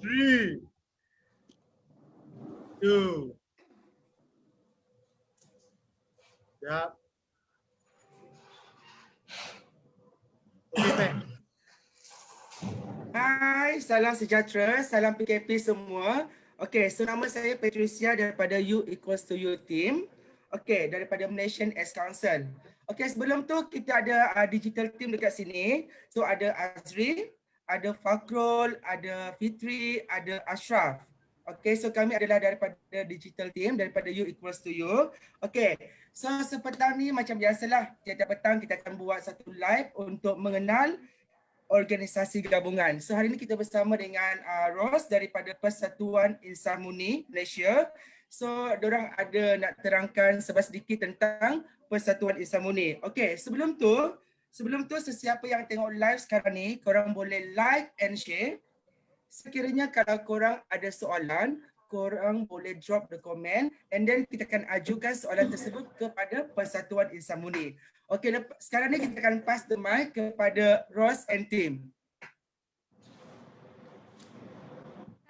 3, 2. Siap. Okey, Pat. Hai, salam sejahtera, salam PKP semua. Okey, so nama saya Patricia daripada U equals to U team. Okey, daripada Malaysian X Council. Okey, sebelum tu kita ada digital team dekat sini. So ada Azri, ada Fakrul, ada Fitri, ada Ashraf. Okey, so kami adalah daripada digital team daripada U equals to U. Okey, so sepetang ni macam biasalah, tiap-tiap petang kita akan buat satu live untuk mengenal organisasi gabungan. So hari ini kita bersama dengan Ros daripada Persatuan Insan Murni Malaysia. So diorang ada nak terangkan sedikit tentang Persatuan Insan Murni. Okey, sebelum tu sesiapa yang tengok live sekarang ni, korang boleh like and share. Sekiranya kalau korang ada soalan, korang boleh drop the comment and then kita akan ajukan soalan tersebut kepada Persatuan Insan Murni. Okey, sekarang ni kita akan pass the mic kepada Ros and team.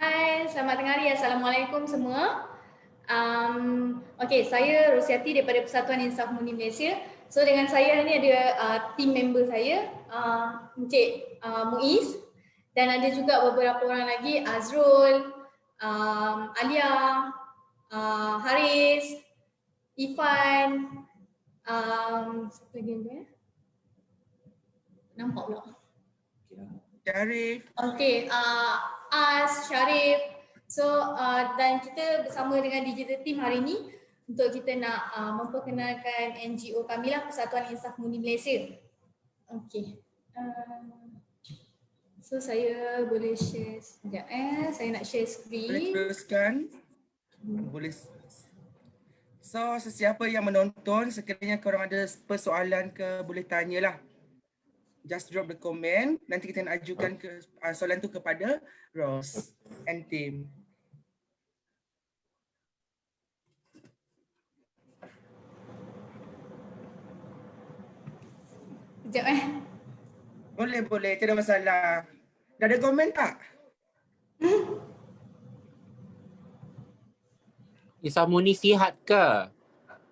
Hai, selamat tengah hari. Assalamualaikum semua. Okey, saya Rosiati daripada Persatuan Insaf Murni Malaysia. So dengan saya ni ada team member saya, Encik Muiz, dan ada juga beberapa orang lagi, Azrul, Alia, Haris, Ifan, siapa lagi tu ya? Nampak pula. Syarif. Okey, As, Syarif. So dan kita bersama dengan digital team hari ini untuk kita nak memperkenalkan NGO kami lah, Persatuan Insaf Murni Malaysia. Okey. So saya boleh share sekejap saya nak share screen. Boleh teruskan. Boleh. So sesiapa yang menonton, sekiranya korang ada persoalan ke, boleh tanyalah. Just drop the comment, nanti kita nak ajukan soalan tu kepada Ros and team. Sekejap Boleh, tidak masalah. Dah ada komen tak? Insan Murni sihat ke?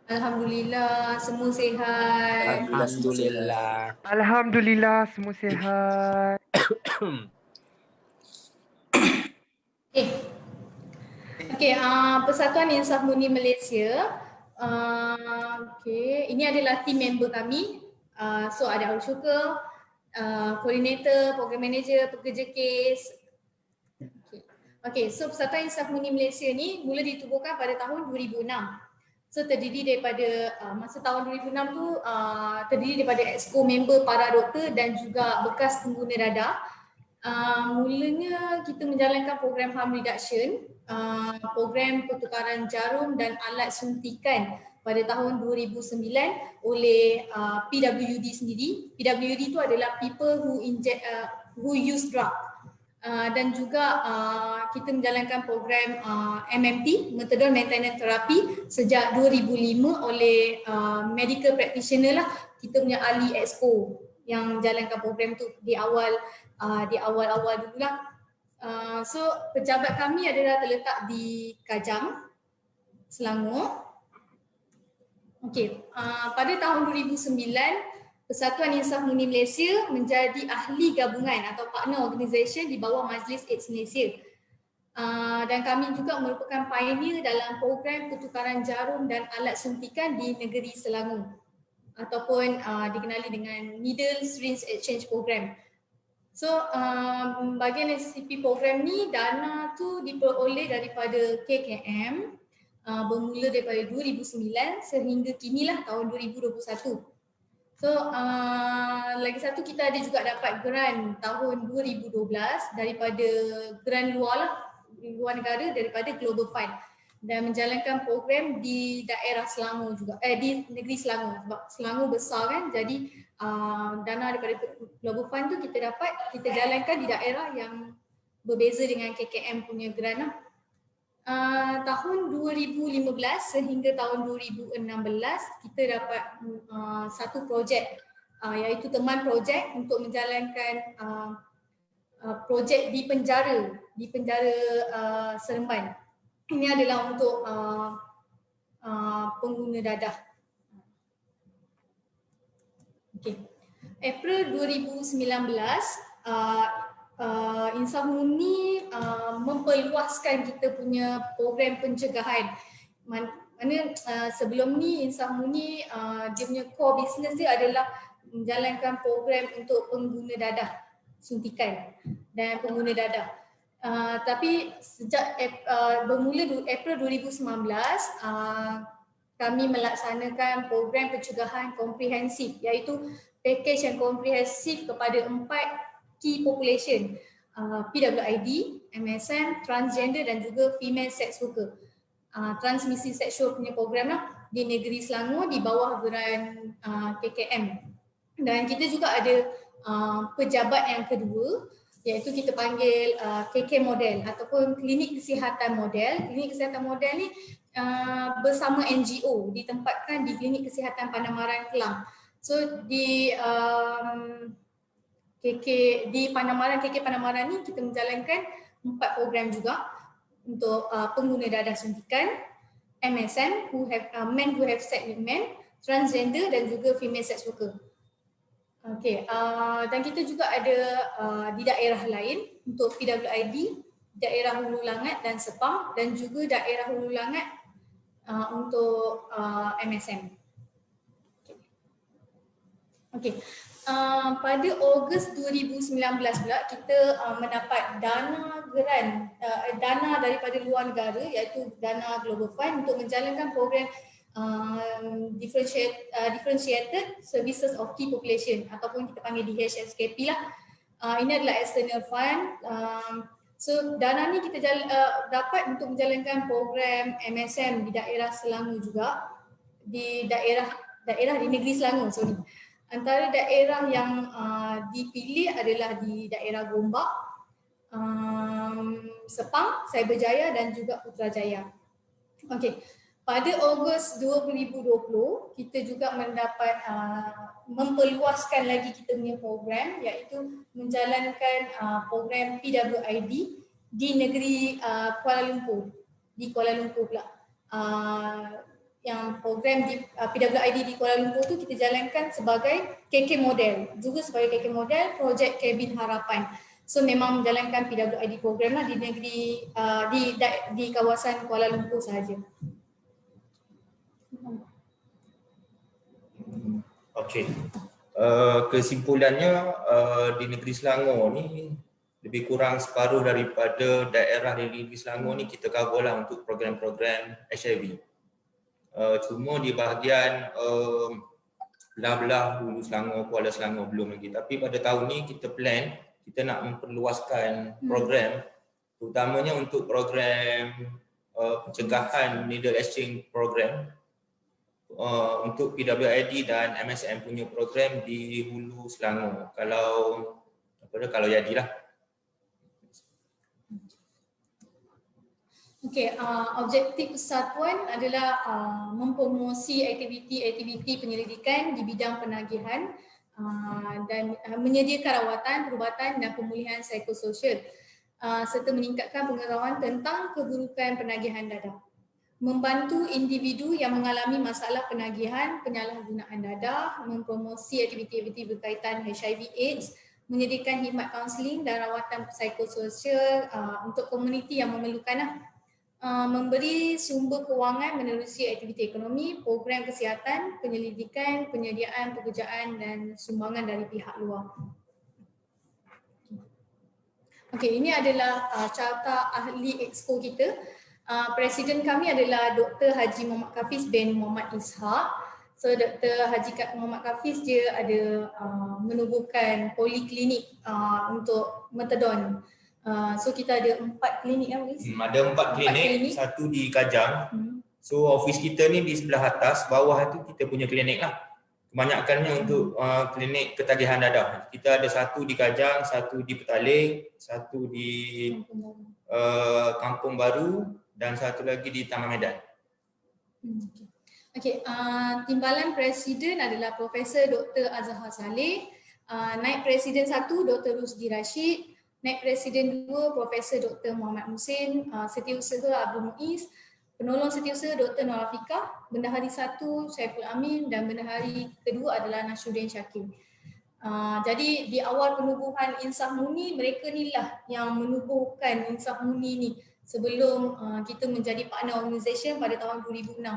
Alhamdulillah, semua sihat. Alhamdulillah. Alhamdulillah, semua sihat. Okey, Persatuan Insaf Murni Malaysia. Ini adalah team member kami. So ada Arul Syukur, koordinator, program manager, pekerja kes. Okey, so Persatuan Insaf Murni Malaysia ni mula ditubuhkan pada tahun 2006. So terdiri daripada masa tahun 2006 tu terdiri daripada exco member para doktor dan juga bekas pengguna dadah. Mulanya kita menjalankan program harm reduction, program pertukaran jarum dan alat suntikan pada tahun 2009 oleh PWD sendiri. PWD itu adalah people who use drug. Dan juga kita menjalankan program MMT, Methadone Maintenance Therapy, sejak 2005 oleh medical practitioner lah, kita punya ahli exco yang menjalankan program tu di awal-awal dulu lah. So pejabat kami adalah terletak di Kajang, Selangor. Okey, pada tahun 2009 Persatuan Insaf Murni Malaysia menjadi ahli gabungan atau partner organisation di bawah Majlis AIDS Malaysia. Dan kami juga merupakan pioneer dalam program pertukaran jarum dan alat suntikan di negeri Selangor ataupun dikenali dengan Needle Syringe Exchange Program. So bahagian SCP program ni, dana tu diperoleh daripada KKM bermula daripada 2009 sehingga kinilah tahun 2021. So lagi satu, kita ada juga dapat grant tahun 2012 daripada grant luar negara daripada Global Fund dan menjalankan program di daerah Selangor juga, di negeri Selangor sebab Selangor besar kan, jadi dana daripada Global Fund tu kita jalankan di daerah yang berbeza dengan KKM punya grant lah. Tahun 2015 sehingga tahun 2016 kita dapat satu projek iaitu teman projek untuk menjalankan projek di penjara di penjara Seremban. Ini adalah untuk pengguna dadah. Okay. April 2019, Insaf Murni memperluaskan kita punya program pencegahan. Mana sebelum ni Insaf Murni dia punya core business dia adalah menjalankan program untuk pengguna dadah, suntikan dan pengguna dadah. Tapi sejak bermula April 2019, kami melaksanakan program pencegahan komprehensif, iaitu package yang komprehensif kepada 4 key population, PWID, MSM, transgender dan juga female sex worker. Transmisi seksual punya program lah di negeri Selangor di bawah geran KKM. Dan kita juga ada pejabat yang kedua, iaitu kita panggil KK model ataupun klinik kesihatan model. Klinik kesihatan model ni bersama NGO ditempatkan di klinik kesihatan Pandamaran Kelang. So di Pandamaran, KK Pandamaran ni kita menjalankan 4 program juga untuk pengguna dadah suntikan, MSM, men who have sex with men, transgender dan juga female sex worker. Okay, dan kita juga ada di daerah lain untuk PWID, daerah Hulu Langat dan Sepang, dan juga daerah Hulu Langat untuk MSM. Okay. Pada Ogos 2019 pula kita mendapat dana geran, dana daripada luar negara, iaitu dana Global Fund untuk menjalankan program differentiated services of key population ataupun kita panggil DHSKP lah. Ini adalah external fund. So dana ni kita dapat untuk menjalankan program MSM di daerah Selangor juga, di daerah di negeri Selangor, sorry. Antara daerah yang dipilih adalah di daerah Gombak, Sepang, Cyberjaya dan juga Putrajaya. Okey. Pada Ogos 2020, kita juga mendapat memperluaskan lagi kita punya program, iaitu menjalankan program PWID di negeri Kuala Lumpur, di Kuala Lumpur pula. Yang program di PWID di Kuala Lumpur tu kita jalankan sebagai KK model, juga sebagai KK model projek Kabin Harapan. So memang menjalankan PWID program lah di negeri di kawasan Kuala Lumpur sahaja. Okey. Kesimpulannya di negeri Selangor ni lebih kurang separuh daripada daerah di negeri Selangor ni kita cover lah untuk program-program HIV. Cuma di bahagian belah-belah Hulu Selangor, Kuala Selangor belum lagi. Tapi pada tahun ni kita plan, kita nak memperluaskan program, terutamanya untuk program pencegahan needle exchange program untuk PWID dan MSM punya program di Hulu Selangor. Kalau jadilah. Okey, objektif persatuan adalah mempromosi aktiviti-aktiviti penyelidikan di bidang penagihan dan menyediakan rawatan, perubatan dan pemulihan psikososial serta meningkatkan pengetahuan tentang keburukan penagihan dadah. Membantu individu yang mengalami masalah penagihan, penyalahgunaan dadah, mempromosi aktiviti-aktiviti berkaitan HIV/AIDS, menyediakan khidmat kaunseling dan rawatan psikososial untuk komuniti yang memerlukan, memberi sumber kewangan menerusi aktiviti ekonomi, program kesihatan, penyelidikan, penyediaan pekerjaan dan sumbangan dari pihak luar. Okey, ini adalah carta ahli exco kita. Presiden kami adalah Dr. Haji Muhammad Kafiz bin Muhammad Ishaq. So Dr. Haji Muhammad Kafiz dia ada menubuhkan poliklinik untuk metadon. So kita ada 4 klinik kan? Ada 4 klinik, satu di Kajang. So office kita ni di sebelah atas, bawah tu kita punya klinik lah. Kebanyakannya untuk klinik ketagihan dadah. Kita ada satu di Kajang, satu di Petaling, satu di Kampung Baru dan satu lagi di Taman Medan. Okey, timbalan presiden adalah Profesor Dr. Azhar Saleh, naib presiden 1 Dr. Rusdi Rashid, Naib Presiden 2 Profesor Dr. Muhammad Musin, Setiausaha Abdul Muiz, Penolong Setiausaha Dr. Nur Afiqah, Bendahari 1 Syaiful Amin dan Bendahari kedua adalah Nasruddin Syakir. Jadi di awal penubuhan Insaf Muni, mereka ni lah yang menubuhkan Insaf Muni ni sebelum kita menjadi partner organisation pada tahun 2006.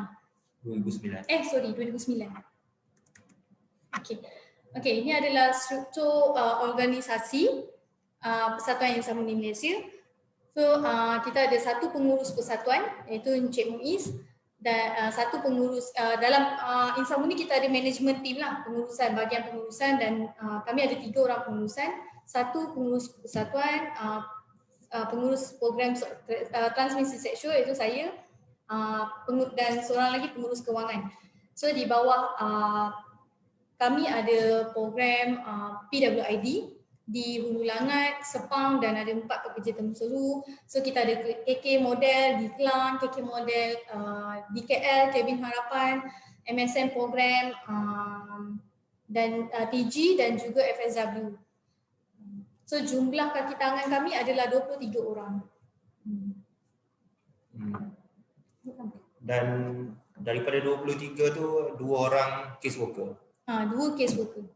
2009. 2009. Okey, ini adalah struktur organisasi Persatuan Insaf Muni Malaysia. So kita ada satu pengurus persatuan iaitu Encik Muiz dan satu pengurus dalam Insaf Muni kita ada management team lah, pengurusan, bahagian pengurusan dan kami ada 3 orang pengurusan, satu pengurus persatuan, pengurus program transmisi seksual iaitu saya, dan seorang lagi pengurus kewangan. So di bawah kami ada program PWID di Hulu Langat, Sepang dan ada 4 pekerja temu seru. So kita ada KK model di Kelang, KK model di KL, Kevin Harapan, MSM program dan TG dan juga FSW. So jumlah kaki tangan kami adalah 23 orang. Dan daripada 23 tu 2 orang case worker. 2 case worker.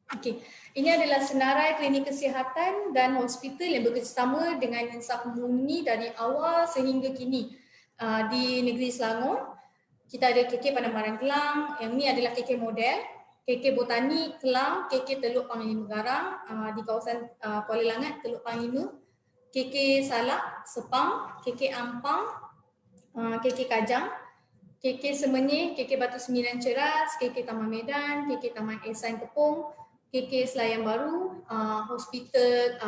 Okey, ini adalah senarai klinik kesihatan dan hospital yang bekerjasama dengan Insaf Muni dari awal sehingga kini di negeri Selangor. Kita ada KK Pandamaran Kelang, yang ini adalah KK model, KK Botani Kelang, KK Teluk Panglima Garang di kawasan Kuala Langat, Teluk Panglima, KK Salak, Sepang, KK Ampang, KK Kajang, KK Semenyih, KK Batu Sembilan Ceras, KK Taman Medan, KK Taman Ehsan Kepong, KK Selayang Baru, Hospital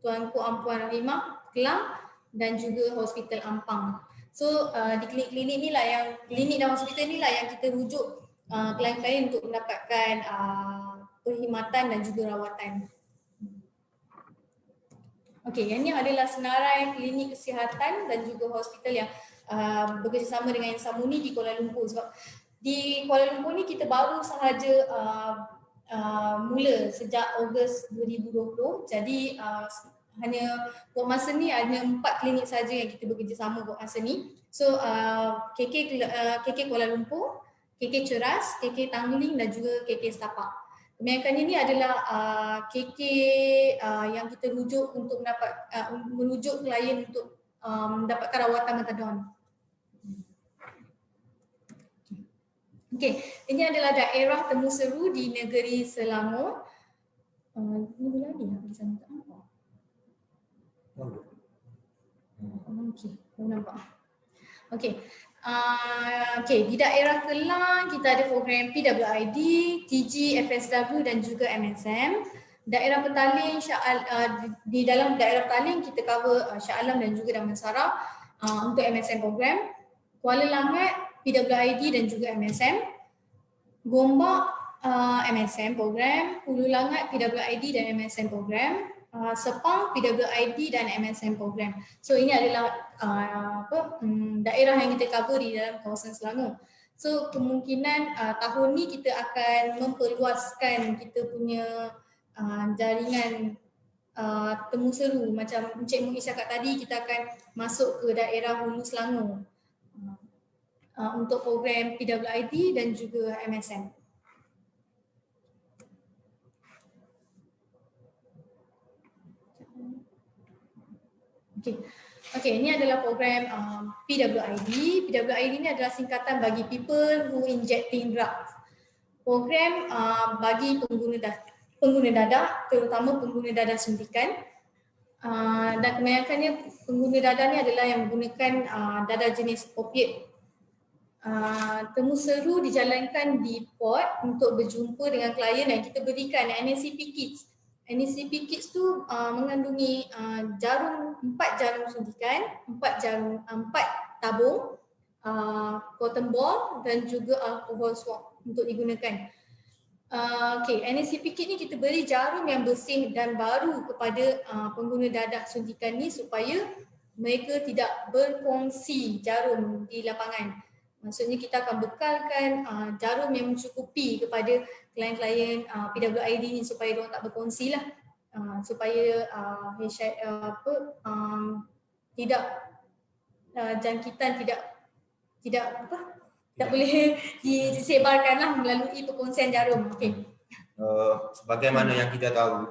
Tuanku Ampuan Rahimah Kelang dan juga Hospital Ampang. So di klinik-klinik ni lah yang klinik dan hospital ni lah yang kita rujuk klien-klien untuk mendapatkan perkhidmatan dan juga rawatan. Okey, yang ni adalah senarai klinik kesihatan dan juga hospital yang bekerjasama dengan Insaf Muni di Kuala Lumpur. Sebab di Kuala Lumpur ni kita baru sahaja mula sejak Ogos 2020. Jadi hanya buat masa ni hanya 4 klinik saja yang kita bekerjasama buat masa ni. So KK Kuala Lumpur, KK Ceras, KK Tangling dan juga KK Setapak. Kebanyakannya ni adalah KK yang kita rujuk untuk merujuk klien untuk mendapatkan rawatan metadon. Okey, ini adalah daerah temu seru di negeri Selangor. Ini boleh ada yang bisa minta apa? Okey, nampak. Okey. Di daerah Kelang kita ada program PWID, TG, FSW dan juga MSM. Daerah Petaling, di dalam daerah Petaling kita cover Shah Alam dan juga Damansara untuk MSM program. Kuala Langat, PWID dan juga MSM. Gombak, MSM program. Hulu Langat, PWID dan MSM program. Sepang, PWID dan MSM program. So ini adalah daerah yang kita cover di dalam kawasan Selangor. So kemungkinan tahun ni kita akan memperluaskan kita punya jaringan temu seru. Macam Encik Muiz cakap tadi, kita akan masuk ke daerah Hulu Selangor untuk program PWID dan juga MSM. Okey, ini adalah program PWID. PWID ini adalah singkatan bagi People Who Injecting Drugs. Program bagi pengguna dadah, terutama pengguna dadah suntikan. Dan kebanyakannya pengguna dadah ni adalah yang menggunakan dadah jenis opiat. Temu seru dijalankan di port untuk berjumpa dengan klien yang kita berikan NACP Kits. NACP Kits tu mengandungi 4 jarum suntikan, 4 tabung, cotton ball dan juga alcohol swab untuk digunakan. NACP Kit ni kita beri jarum yang bersih dan baru kepada pengguna dadah suntikan ni supaya mereka tidak berkongsi jarum di lapangan. Maksudnya kita akan bekalkan jarum yang mencukupi kepada klien-klien PWID ni supaya mereka tak berkongsi lah supaya tidak jangkitan tidak boleh disebarkanlah melalui perkongsian jarum. Okey. Sebagaimana yang kita tahu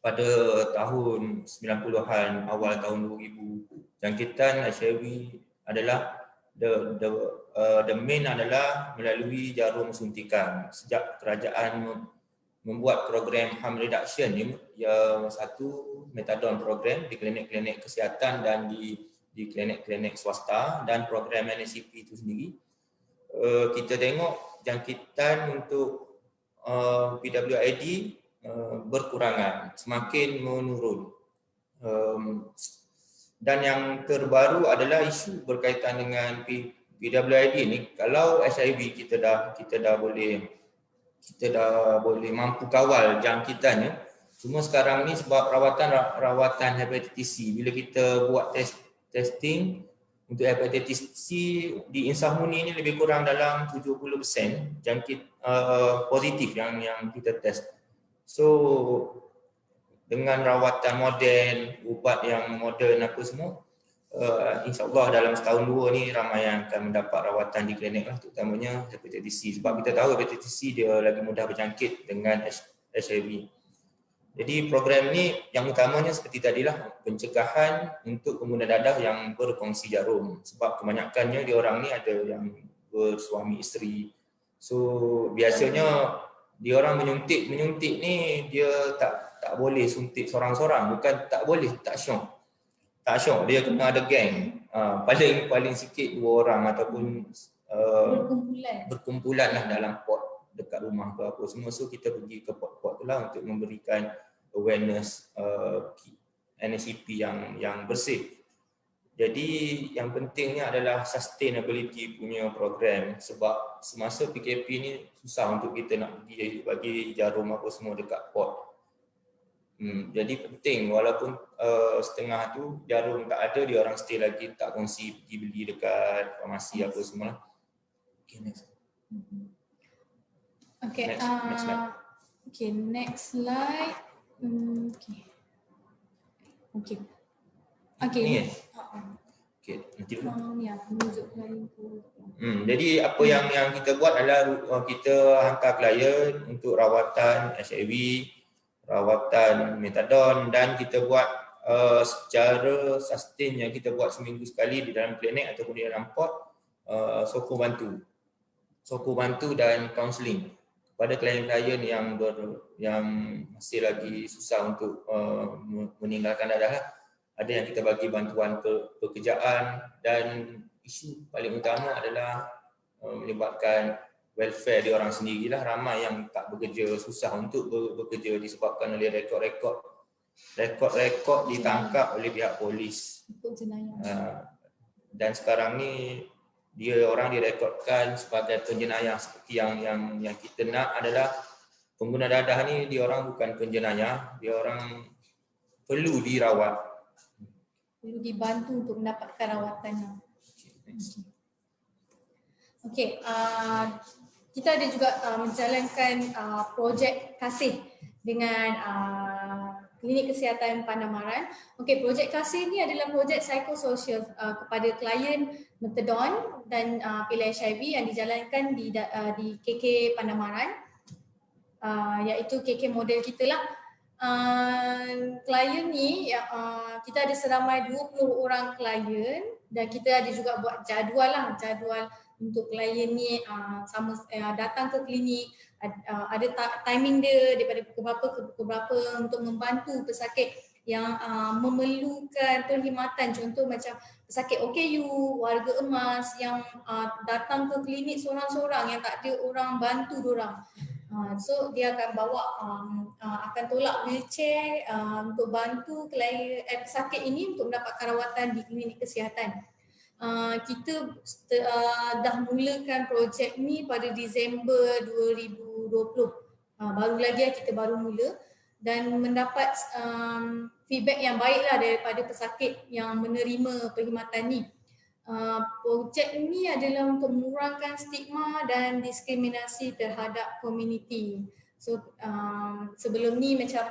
pada tahun 90-an, awal tahun 2000, jangkitan HIV adalah the main adalah melalui jarum suntikan. Sejak kerajaan membuat program harm reduction, yang satu metadon program di klinik-klinik kesihatan dan di klinik-klinik swasta, dan program NSCP itu sendiri, kita tengok jangkitan untuk PWID berkurangan, semakin menurun. Dan yang terbaru adalah isu berkaitan dengan PWID ni. Kalau HIV kita dah boleh mampu kawal jangkitannya, cuma sekarang ni sebab rawatan hepatitis C, bila kita buat testing untuk hepatitis C di Insahmuni ni lebih kurang dalam 70% jangkit positif yang kita test. So dengan rawatan moden, ubat yang moden apa semua, insyaAllah dalam setahun dua ni ramai yang akan mendapat rawatan di klinik lah, terutamanya hepatitis C. Sebab kita tahu hepatitis C dia lagi mudah berjangkit dengan HIV. Jadi program ni yang utamanya seperti tadilah, pencegahan untuk pengguna dadah yang berkongsi jarum. Sebab kebanyakannya dia orang ni ada yang bersuami isteri. So biasanya dia orang menyuntik ni dia tak boleh suntik sorang-sorang, bukan tak boleh, tak syok. Tak syok, dia kena ada geng. Paling sikit 2 orang ataupun berkumpulan lah dalam pot dekat rumah ke apa semua. So kita pergi ke pot-pot tu lah untuk memberikan awareness NSCP yang bersih. Jadi yang pentingnya adalah sustainability punya program, sebab semasa PKP ni susah untuk kita nak pergi bagi jarum apa semua dekat pot. Jadi penting, walaupun setengah tu jarum tak ada, dia orang still lagi tak kongsi pergi beli dekat farmasi apa semua. Okay, next. Okay, next slide. Okay, next slide. Okay. Ni okay, nanti dulu. Ya, menunjuk lain tu. Jadi apa yang kita buat adalah kita hantar klien untuk rawatan HIV, rawatan metadon, dan kita buat secara sustain yang kita buat seminggu sekali di dalam klinik ataupun di dalam pot, sokong bantu dan kaunseling kepada klien-klien yang masih lagi susah untuk meninggalkan dadah. Ada yang kita bagi bantuan pekerjaan, dan isu paling utama adalah melibatkan welfare dia orang sendirilah. Ramai yang tak bekerja, susah untuk bekerja disebabkan oleh rekod ditangkap oleh pihak polis. Dan sekarang ni dia orang direkodkan sebagai penjenayah. Seperti yang kita nak adalah pengguna dadah ni dia orang bukan penjenayah, dia orang perlu dirawat, perlu dibantu untuk mendapatkan rawatan. Okey, kita ada juga menjalankan projek kasih dengan Klinik Kesihatan Pandamaran. Okey, projek kasih ni adalah projek psikososial kepada klien metadon dan pil HIV yang dijalankan di KK Pandamaran, iaitu KK model kita lah. Klien ni kita ada seramai 20 orang klien, dan kita ada juga buat jadual untuk klien ni datang ke klinik, ada timing dia daripada pukul berapa ke pukul berapa untuk membantu pesakit yang memerlukan perkhidmatan. Contoh macam pesakit OKU, warga emas yang datang ke klinik seorang-seorang yang tak ada orang bantu diorang. So dia akan bawa akan tolak wheelchair untuk bantu pesakit ini untuk mendapatkan rawatan di klinik kesihatan. Kita dah mulakan projek ni pada Disember 2020. Baru lagi kita baru mula, dan mendapat feedback yang baiklah daripada pesakit yang menerima perkhidmatan ni. Projek ini adalah untuk mengurangkan stigma dan diskriminasi terhadap komuniti. So sebelum ni macam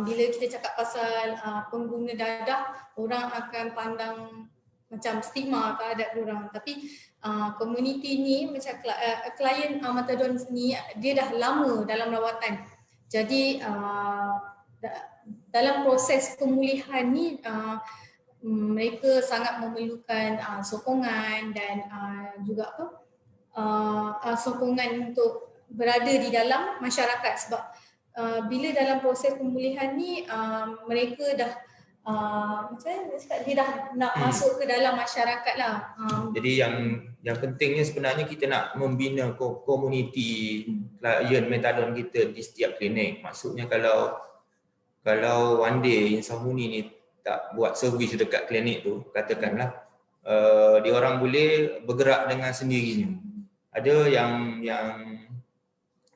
bila kita cakap pasal pengguna dadah, orang akan pandang macam stigma terhadap orang. Tapi komuniti ni macam klien Methadone ni dia dah lama dalam rawatan. Jadi dalam proses pemulihan ni mereka sangat memerlukan sokongan dan juga sokongan untuk berada di dalam masyarakat sebab bila dalam proses pemulihan ni mereka dah macam mana cakap, dia dah nak masuk ke dalam masyarakat lah. Jadi yang pentingnya sebenarnya kita nak membina komuniti klien Methadone kita di setiap klinik. Maksudnya kalau one day Insafmuni ni tak buat servis dekat klinik tu, katakanlah dia orang boleh bergerak dengan sendirinya. Ada yang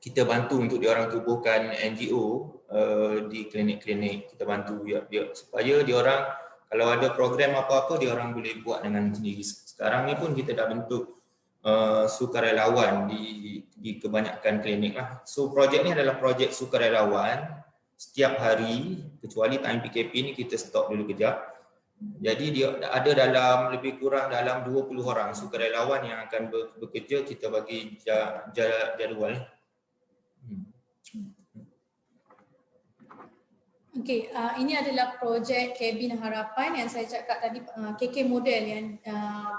kita bantu untuk dia orang tubuhkan NGO di klinik-klinik, kita bantu dia supaya dia orang kalau ada program apa-apa dia orang boleh buat dengan sendiri. Sekarang ni pun kita dah bentuk sukarelawan di kebanyakan klinik lah. So projek ni adalah projek sukarelawan setiap hari, kecuali time PKP ni kita stop dulu kejap. Jadi dia ada dalam lebih kurang dalam 20 orang sukarelawan yang akan bekerja, kita bagi jadual. Okey, ini adalah projek Kabin Harapan yang saya cakap tadi, KK model yang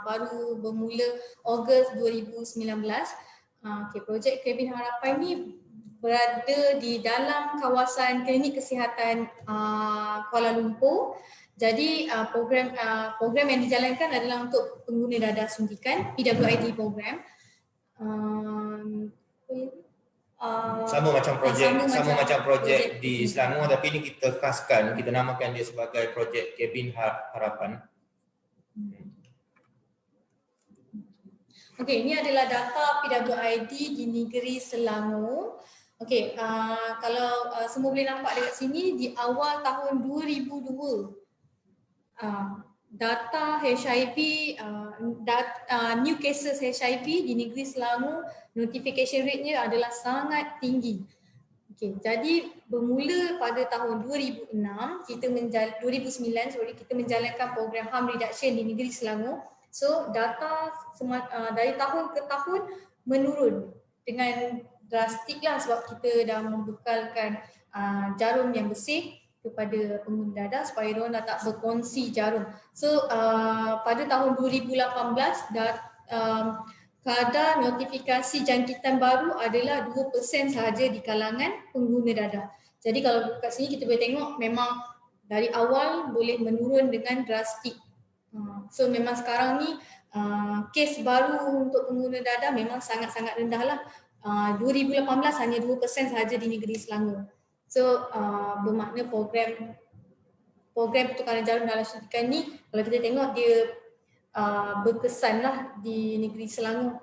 baru bermula Ogos 2019. Okey, projek Kabin Harapan ni berada di dalam kawasan Klinik Kesihatan Kuala Lumpur. Jadi program yang dijalankan adalah untuk pengguna dadah suntikan, PWID program. Sama macam projek di Selangor, tapi ini kita khaskan, kita namakan dia sebagai projek Kabin Harapan. Okey, ini adalah data PWID di negeri Selangor. Okey, kalau semua boleh nampak dekat sini, di awal tahun 2002 data HIV, new cases HIV di negeri Selangor, notification rate-nya adalah sangat tinggi. Okay, jadi bermula pada tahun 2009 kita menjalankan program harm reduction di negeri Selangor. So data dari tahun ke tahun menurun dengan drastik lah sebab kita dah membekalkan jarum yang bersih kepada pengguna dadah supaya mereka dah tak berkongsi jarum. So pada tahun 2018 kadar notifikasi jangkitan baru adalah 2% sahaja di kalangan pengguna dadah. Jadi kalau kat sini kita boleh tengok memang dari awal boleh menurun dengan drastik. So memang sekarang ni kes baru untuk pengguna dadah memang sangat-sangat rendah lah. 2018 hanya 2% sahaja di negeri Selangor. So bermakna program pertukaran jarum dalam suntikan ni kalau kita tengok dia berkesan lah di negeri Selangor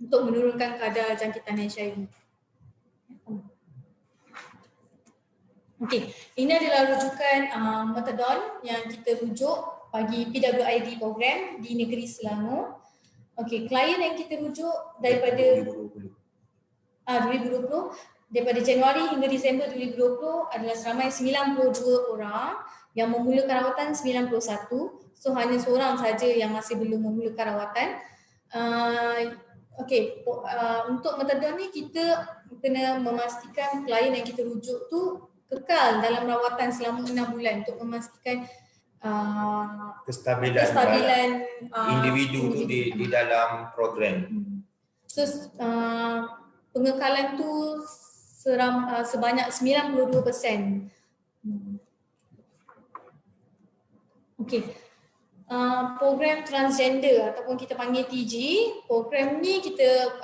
untuk menurunkan kadar jangkitan HIV. Okey, ini adalah rujukan Methadone yang kita rujuk bagi PWID program di negeri Selangor. Okey, klien yang kita rujuk daripada 2020 daripada Januari hingga Disember 2020 adalah seramai 92 orang yang memulakan rawatan 91. So hanya seorang saja yang masih belum memulakan rawatan. Okey, untuk Methadone ni kita kena memastikan klien yang kita rujuk tu kekal dalam rawatan selama 6 bulan untuk memastikan kestabilan individu tu di dalam program. So pengekalan tu sebanyak 92%. Okey. Program transgender ataupun kita panggil TG, program ni kita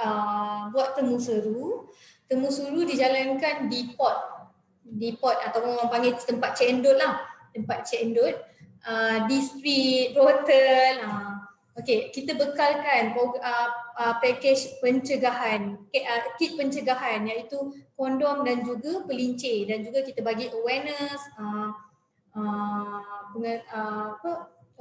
buat temu seru. Temu seru dijalankan di POT ataupun orang panggil tempat Cik Endut lah. Tempat Cik Endut, di street, hotel. Okey, kita bekalkan package pencegahan, kit pencegahan iaitu kondom dan juga pelincir, dan juga kita bagi awareness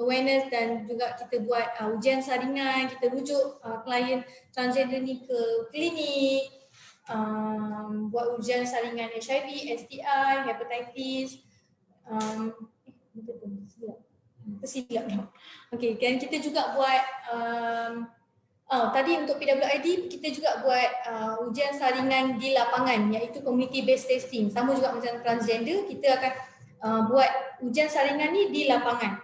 awareness dan juga kita buat ujian saringan, kita rujuk klien transgender ni ke klinik. buat ujian saringan HIV, STI, hepatitis. Betul tu, tersilap. Okey, dan kita juga buat tadi untuk PWID kita juga buat ujian saringan di lapangan iaitu community based testing. Sama juga macam transgender, kita akan buat ujian saringan ni di lapangan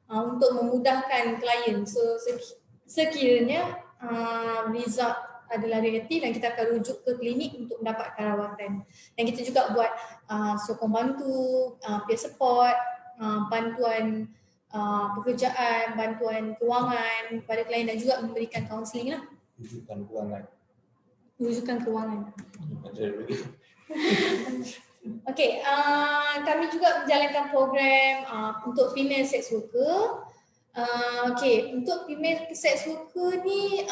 untuk memudahkan klien. So sekiranya result adalah reaktif dan kita akan rujuk ke klinik untuk mendapatkan rawatan. Dan kita juga buat sokong bantu, peer support, bantuan pekerjaan, bantuan kewangan kepada klien dan juga memberikan kaunseling lah. Rujukan kewangan. Rujukan kewangan. Ada begitu. Okey, kami juga menjalankan program untuk female sex worker. Okey, untuk female sex worker ni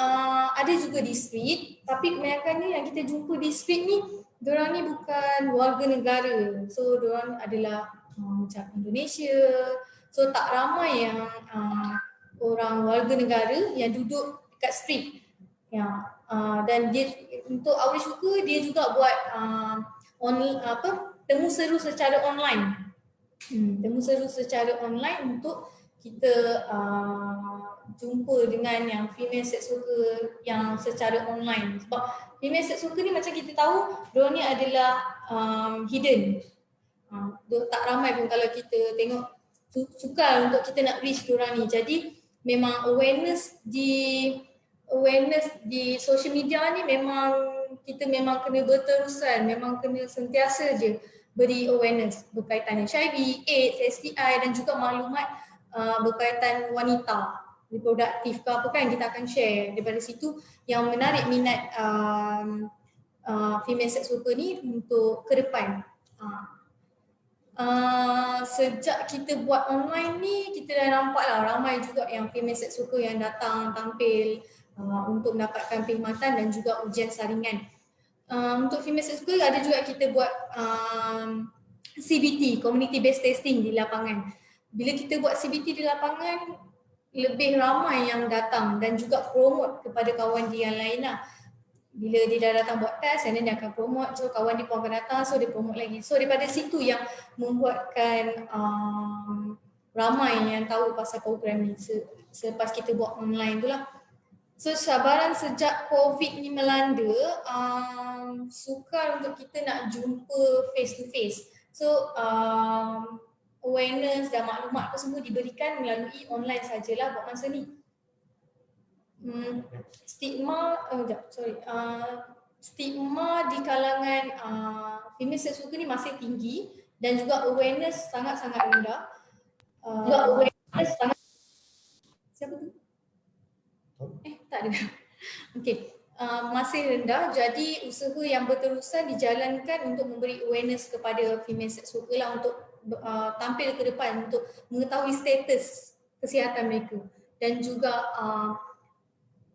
ada juga di street, tapi kebanyakannya yang kita jumpa di street ni diorang ni bukan warga negara. So diorang adalah macam Indonesia. So tak ramai yang orang warga negara yang duduk dekat street. Ya. Dan dia untuk outreach worker dia juga buat temu seru secara online. Temu seru secara online untuk kita jumpa dengan yang female sex worker yang secara online. Sebab female sex worker ni macam kita tahu diorang ni adalah hidden. Tak ramai pun kalau kita tengok sukar untuk kita nak reach diorang ni. Jadi memang awareness di social media ni memang kita memang kena berterusan, memang kena sentiasa je beri awareness berkaitan HIV, AIDS, STI dan juga maklumat berkaitan wanita reproduktif ke apa kan kita akan share daripada situ yang menarik minat female sex worker ni untuk ke depan. Sejak kita buat online ni kita dah nampak lah ramai juga yang female sex worker yang datang tampil untuk mendapatkan perkhidmatan dan juga ujian saringan. Untuk female sex worker ada juga kita buat CBT, community based testing di lapangan. Bila kita buat CBT di lapangan, lebih ramai yang datang dan juga promote kepada kawan dia yang lain lah. Bila dia dah datang buat test, and then dia akan promote, so kawan dia pun akan datang, so dia promote lagi. So daripada situ yang membuatkan ramai yang tahu pasal program ni selepas kita buat online tu lah. So cabaran sejak COVID ni melanda, sukar untuk kita nak jumpa face to face. So awareness dan maklumat apa semua diberikan melalui online sajalah buat masa ni. Stigma di kalangan female sex worker ni masih tinggi dan juga awareness sangat-sangat rendah. Siapa tu? Tak ada. Okey. Masih rendah, jadi usaha yang berterusan dijalankan untuk memberi awareness kepada female sex worker lah untuk tampil ke depan untuk mengetahui status kesihatan mereka dan juga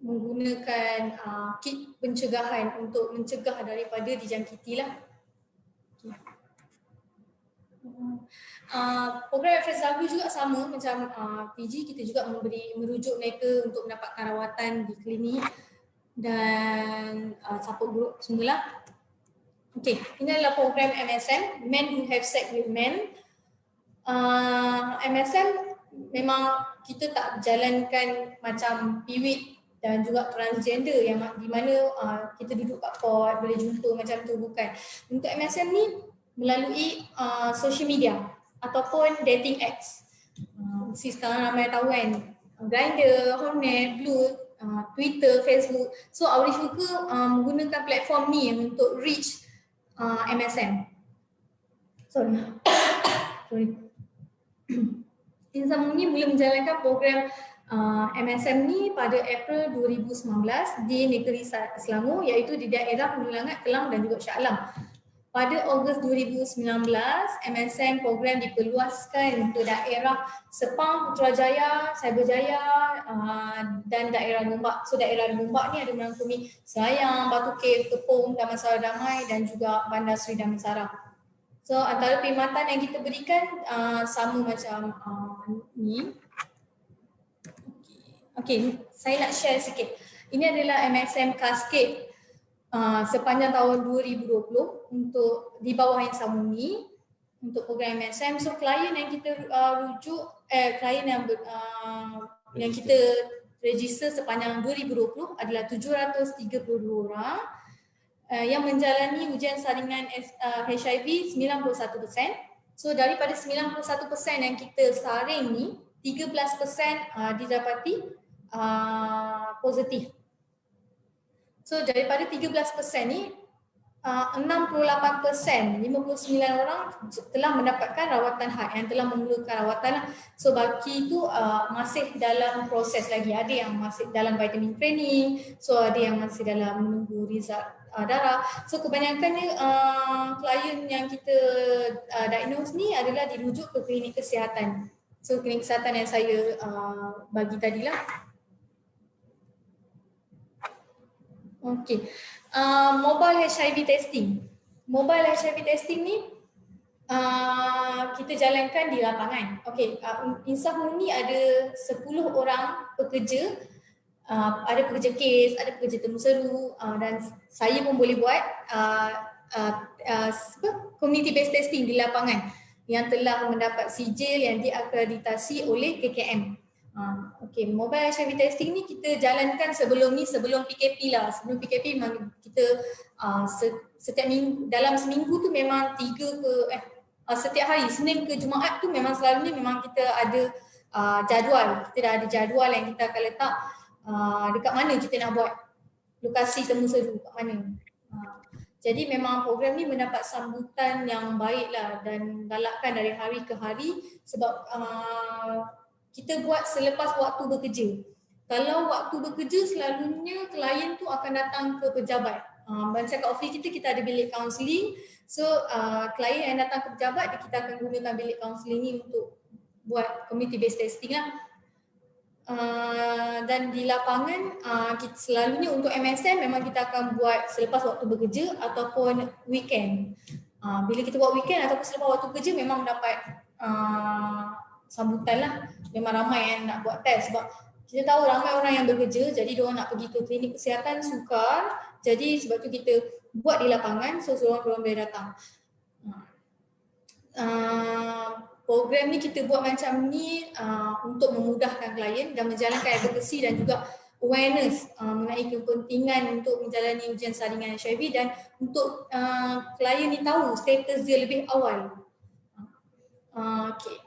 menggunakan kit pencegahan untuk mencegah daripada dijangkiti lah. Program FSW juga sama macam PG, kita juga merujuk mereka untuk mendapatkan rawatan di klinik dan support group semualah. Okey, ini adalah program MSM, Men Who Have Sex With Men. MSM memang kita tak jalankan macam PWIT dan juga transgender yang di mana kita duduk kat port boleh jumpa macam tu, bukan. Untuk MSM ni melalui social media ataupun dating apps. Sekarang ramai tahu kan, Grindr, Hornet, Blue, Twitter, Facebook. So outreach worker menggunakan platform ni untuk reach MSM. Sorry. Insan ni mula menjalankan program MSM ni pada April 2019 di Negeri Selangor iaitu di daerah Hulu Langat, Kelang dan juga Shah Alam. Pada Ogos 2019, MSM program diperluaskan untuk daerah Sepang, Putrajaya, Cyberjaya dan daerah Gombak. So daerah Gombak ni ada merangkumi Selayang, Batu Cave, Kepong, Damansara Damai dan juga Bandar Seri Damansara. So antara perkhidmatan yang kita berikan sama macam ni. Okey, saya nak share sikit. Ini adalah MSM Cascade. sepanjang tahun 2020 untuk di bawah Insamuni untuk program MSM. So klien yang kita klien yang kita register sepanjang 2020 adalah 732 orang yang menjalani ujian saringan HIV 91%. So daripada 91% yang kita saring ni, 13% didapati positif. So daripada 13% ni 68%, 59 orang telah mendapatkan rawatan had yang telah memerlukan rawatan. So baki itu masih dalam proses lagi. Ada yang masih dalam vitamin training, so ada yang masih dalam menunggu result darah. So kebanyakannya klien yang kita diagnose ni adalah dirujuk ke klinik kesihatan. So klinik kesihatan yang saya bagi tadilah. Okey. Mobile HIV testing. Mobile HIV testing ni kita jalankan di lapangan. Okey, Insamuni ada 10 orang pekerja. Ada pekerja kes, ada pekerja temu seru, dan saya pun boleh buat community based testing di lapangan yang telah mendapat sijil yang diakreditasi oleh KKM. Okey, mobile HIV testing ni kita jalankan sebelum PKP lah. Sebelum PKP memang kita setiap minggu, dalam seminggu tu memang setiap hari Senin ke Jumaat tu memang selalunya memang kita ada jadual. Kita dah ada jadual yang kita akan letak dekat mana kita nak buat lokasi temu seru kat mana. Jadi memang program ni mendapat sambutan yang baik lah dan galakkan dari hari ke hari sebab kita buat selepas waktu bekerja. Kalau waktu bekerja selalunya klien tu akan datang ke pejabat. Macam kat office kita ada bilik kaunseling. So klien yang datang ke pejabat kita akan gunakan bilik kaunseling ni untuk buat community based testing lah. Dan di lapangan kita selalunya untuk MSM memang kita akan buat selepas waktu bekerja ataupun weekend. Bila kita buat weekend ataupun selepas waktu bekerja memang dapat sambutan lah. Memang ramai yang nak buat test sebab kita tahu ramai orang yang bekerja, jadi diorang nak pergi ke klinik kesihatan sukar. Jadi sebab tu kita buat di lapangan so diorang boleh datang. Program ni kita buat macam ni untuk memudahkan klien dan menjalankan advocacy dan juga awareness mengenai kepentingan untuk menjalani ujian saringan HIV dan untuk klien ni tahu status dia lebih awal. Okay.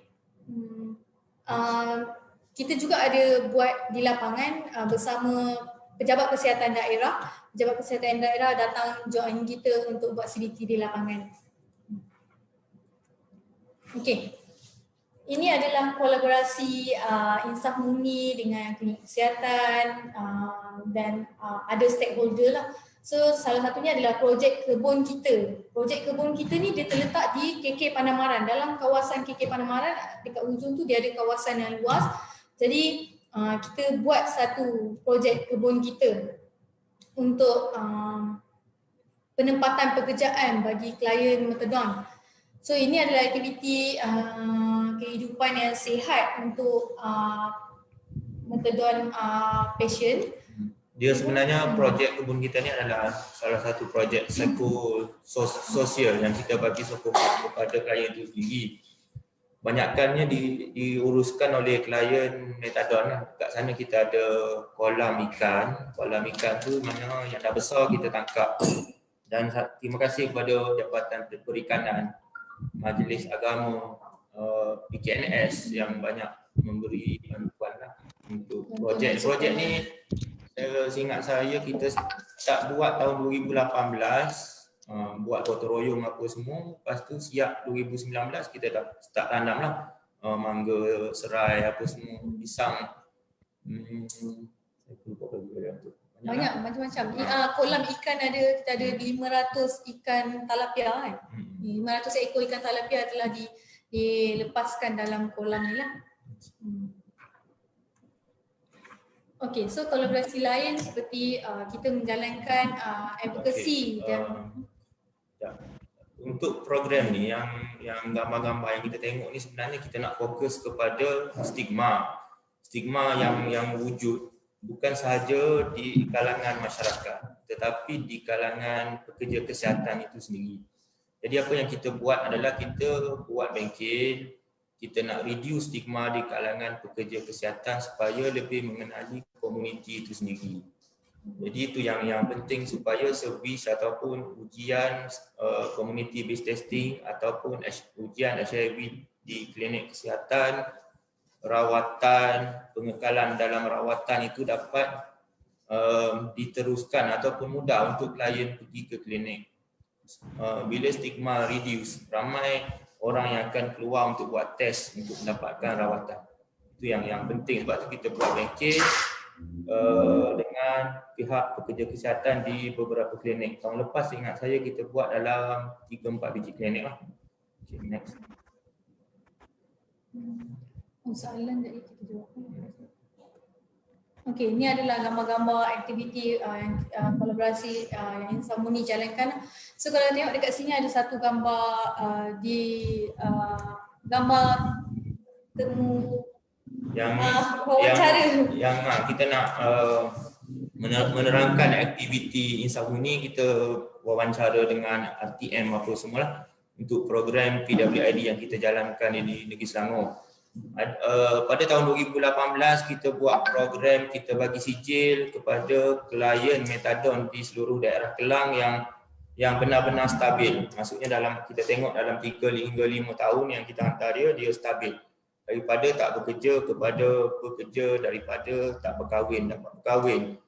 Kita juga ada buat di lapangan bersama pejabat kesihatan daerah. Pejabat kesihatan daerah datang join kita untuk buat CBT di lapangan. Okey. Ini adalah kolaborasi Insamuni dengan klinik kesihatan dan ada stakeholder lah. So salah satunya adalah projek kebun kita. Projek kebun kita ni dia terletak di KK Panamaran. Dalam kawasan KK Panamaran dekat ujung tu dia ada kawasan yang luas. Jadi kita buat satu projek kebun kita untuk penempatan pekerjaan bagi klien metadon. So ini adalah aktiviti kehidupan yang sihat untuk metadon patient. Dia sebenarnya projek kebun kita ni adalah salah satu projek sosial yang kita bagi sokongan kepada klien itu sendiri. Banyakkannya diuruskan oleh klien metadon. Kat sana kita ada kolam ikan. Kolam ikan tu mana yang dah besar kita tangkap. Dan terima kasih kepada Jabatan Perikanan, Majlis Agama, PKNS yang banyak memberi bantuan lah untuk projek ni. Seingat saya kita start buat tahun 2018, buat gotong royong apa semua. Lepas tu siap 2019 kita dah start tanam lah, mangga, serai apa semua, pisang. Saya lupa apa tu. Banyak macam-macam. Kolam ikan kita ada 500 ikan talapia kan. 500 ekor ikan talapia telah dilepaskan dalam kolam ni lah. Okey, so kolaborasi lain seperti kita menjalankan advocacy dan untuk program ni yang gambar-gambar yang kita tengok ni sebenarnya kita nak fokus kepada stigma yang wujud bukan sahaja di kalangan masyarakat tetapi di kalangan pekerja kesihatan itu sendiri. Jadi apa yang kita buat adalah kita buat bengkel, kita nak reduce stigma di kalangan pekerja kesihatan supaya lebih mengenali komuniti itu sendiri. Jadi itu yang penting supaya servis ataupun ujian community based testing ataupun ujian HIV di klinik kesihatan, rawatan, pengekalan dalam rawatan itu dapat diteruskan ataupun mudah untuk klien pergi ke klinik. Bila stigma reduce, ramai orang yang akan keluar untuk buat test untuk mendapatkan rawatan. Itu yang penting, sebab tu kita buat bengkel dengan pihak pekerja kesihatan di beberapa klinik. Tahun lepas ingat saya kita buat dalam 3-4 biji klinik lah. Okay, next. Soalan tadi kita jawab. Okey, ini adalah gambar-gambar aktiviti kolaborasi yang Insan Muni jalankan. So kalau tengok dekat sini ada satu gambar gambar temu wawancara. Yang kita nak menerangkan aktiviti Insan Muni, kita wawancara dengan RTM apa semualah untuk program PWID yang kita jalankan di Negeri Selangor. Pada tahun 2018 kita buat program, kita bagi sijil kepada klien metadon di seluruh daerah Kelang yang benar-benar stabil. Maksudnya kita tengok dalam 3 hingga 5 tahun yang kita hantar dia stabil. Daripada tak bekerja kepada bekerja, daripada tak berkahwin dapat berkahwin,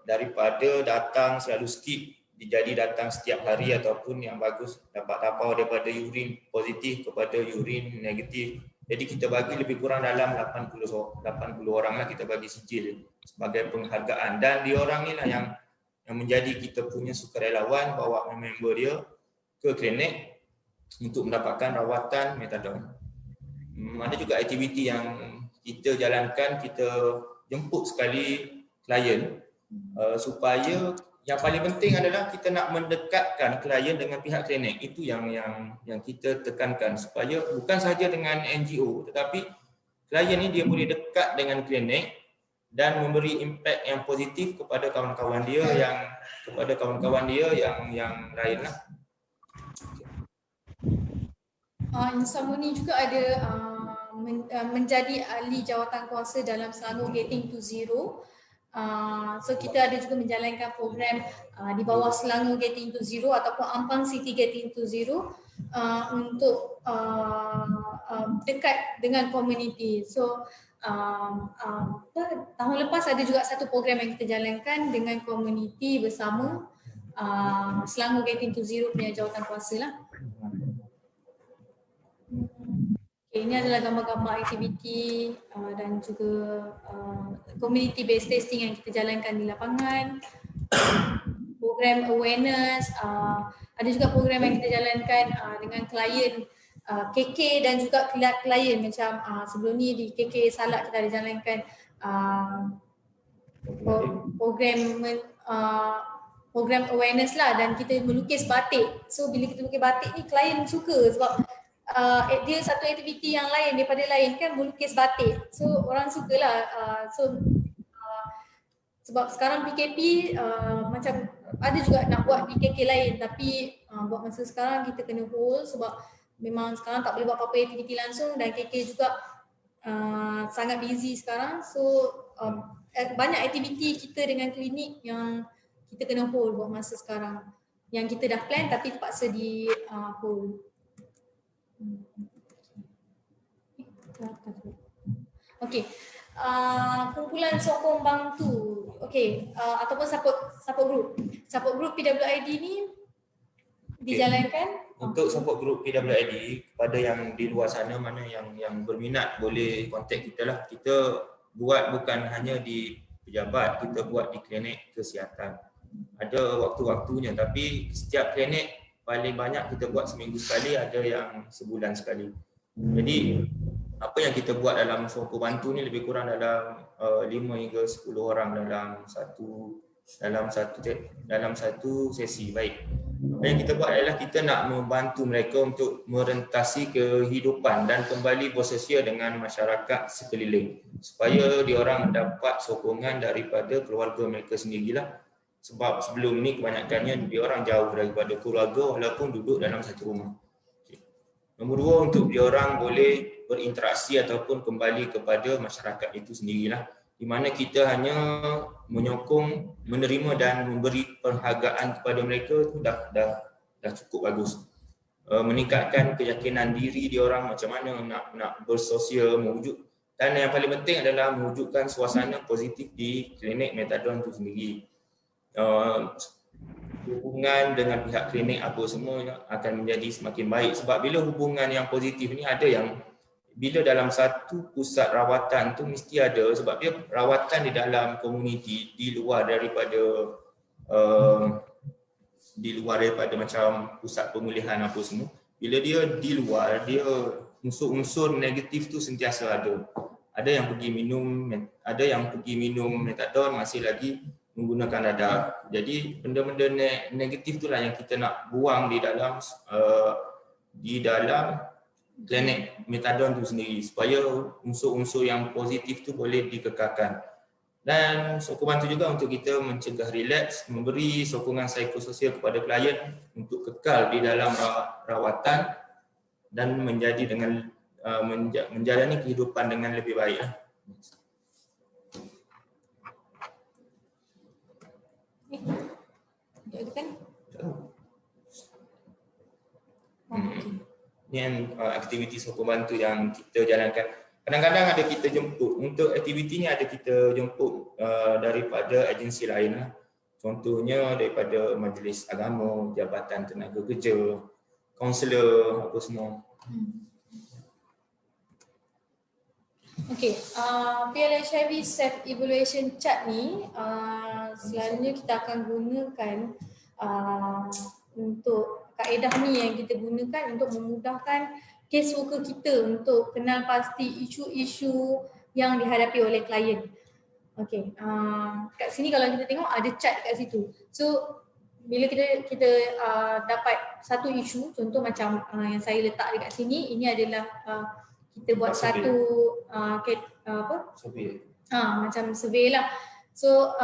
daripada datang selalu skip jadi datang setiap hari, ataupun yang bagus dapat tapau daripada urin positif kepada urin negatif. Jadi kita bagi lebih kurang dalam 80 orang lah kita bagi sijil sebagai penghargaan, dan dia orang ni lah yang menjadi kita punya sukarelawan bawa member dia ke klinik untuk mendapatkan rawatan metadon. Ada juga aktiviti yang kita jalankan, kita jemput sekali klien supaya yang paling penting adalah kita nak mendekatkan klien dengan pihak klinik. Itu yang kita tekankan, supaya bukan sahaja dengan NGO tetapi klien ni dia boleh dekat dengan klinik dan memberi impak yang positif kepada kawan-kawan dia yang lain lah. Insan Muni juga ada menjadi ahli jawatan kuasa dalam Selangor Getting to Zero. So kita ada juga menjalankan program di bawah Selangor Getting to Zero ataupun Ampang City Getting to Zero untuk dekat dengan komuniti. So tahun lepas ada juga satu program yang kita jalankan dengan komuniti bersama Selangor Getting to Zero punya jawatan kuasa lah. Okay, ini adalah gambar-gambar aktiviti dan juga community based testing yang kita jalankan di lapangan. Program awareness, ada juga program yang kita jalankan dengan klien KK dan juga klien macam sebelum ni di KK Salak kita ada jalankan program awareness lah, dan kita melukis batik. So bila kita lukis batik ni klien suka sebab dia satu aktiviti yang lain daripada lain kan, melukis batik. So orang sukalah. Sebab sekarang PKP macam ada juga nak buat di KK lain, tapi buat masa sekarang kita kena hold sebab memang sekarang tak boleh buat apa-apa aktiviti langsung, dan KK juga sangat busy sekarang. So banyak aktiviti kita dengan klinik yang kita kena hold buat masa sekarang, yang kita dah plan tapi terpaksa di hold. Okey, kumpulan sokong bantu, okey, ataupun support group PWID ni dijalankan. Untuk support group PWID, kepada yang di luar sana mana yang berminat boleh kontak kita lah. Kita buat bukan hanya di pejabat, kita buat di klinik kesihatan. Ada waktu-waktunya, tapi setiap klinik paling banyak kita buat seminggu sekali, ada yang sebulan sekali. Jadi apa yang kita buat dalam sokong bantu ni lebih kurang dalam 5 hingga 10 orang dalam satu sesi. Baik, Apa yang kita buat adalah kita nak membantu mereka untuk merentasi kehidupan dan kembali bersosial dengan masyarakat sekeliling supaya diorang mendapat sokongan daripada keluarga mereka sendirilah. Sebab sebelum ni kebanyakannya diorang jauh daripada keluarga walaupun duduk dalam satu rumah. Nombor dua, untuk diorang boleh berinteraksi ataupun kembali kepada masyarakat itu sendirilah, di mana kita hanya menyokong, menerima dan memberi penghargaan kepada mereka tu dah cukup bagus. Meningkatkan keyakinan diri diorang macam mana nak bersosial, mewujud, dan yang paling penting adalah mewujudkan suasana positif di klinik Metadon itu sendiri. Hubungan dengan pihak klinik apa semua akan menjadi semakin baik, sebab bila hubungan yang positif ni ada yang bila dalam satu pusat rawatan tu mesti ada, sebab dia rawatan di dalam komuniti di luar daripada macam pusat pemulihan apa semua. Bila dia di luar, dia unsur-unsur negatif tu sentiasa ada. Ada yang pergi minum metadon masih lagi menggunakan radar. Jadi benda-benda negatif itulah yang kita nak buang di dalam klinik Metadon itu sendiri supaya unsur-unsur yang positif tu boleh dikekalkan. Dan sokongan tu juga untuk kita mencegah relapse, memberi sokongan psikososial kepada klien untuk kekal di dalam rawatan dan menjalani kehidupan dengan lebih baik. Ini aktiviti sokong bantu yang kita jalankan. Kadang-kadang ada kita jemput, untuk aktiviti ni ada kita jemput daripada agensi lain lah. Contohnya daripada Majlis Agama, Jabatan Tenaga Kerja, kaunselor, apa semua. Okey, PLHIV self-evaluation chart ni selalunya kita akan gunakan untuk kaedah ni yang kita gunakan untuk memudahkan caseworker kita untuk kenal pasti isu-isu yang dihadapi oleh klien. Okey, kat sini kalau kita tengok ada chart kat situ. So bila kita dapat satu isu, contoh macam yang saya letak dekat sini, ini adalah kita buat satu macam survey lah. So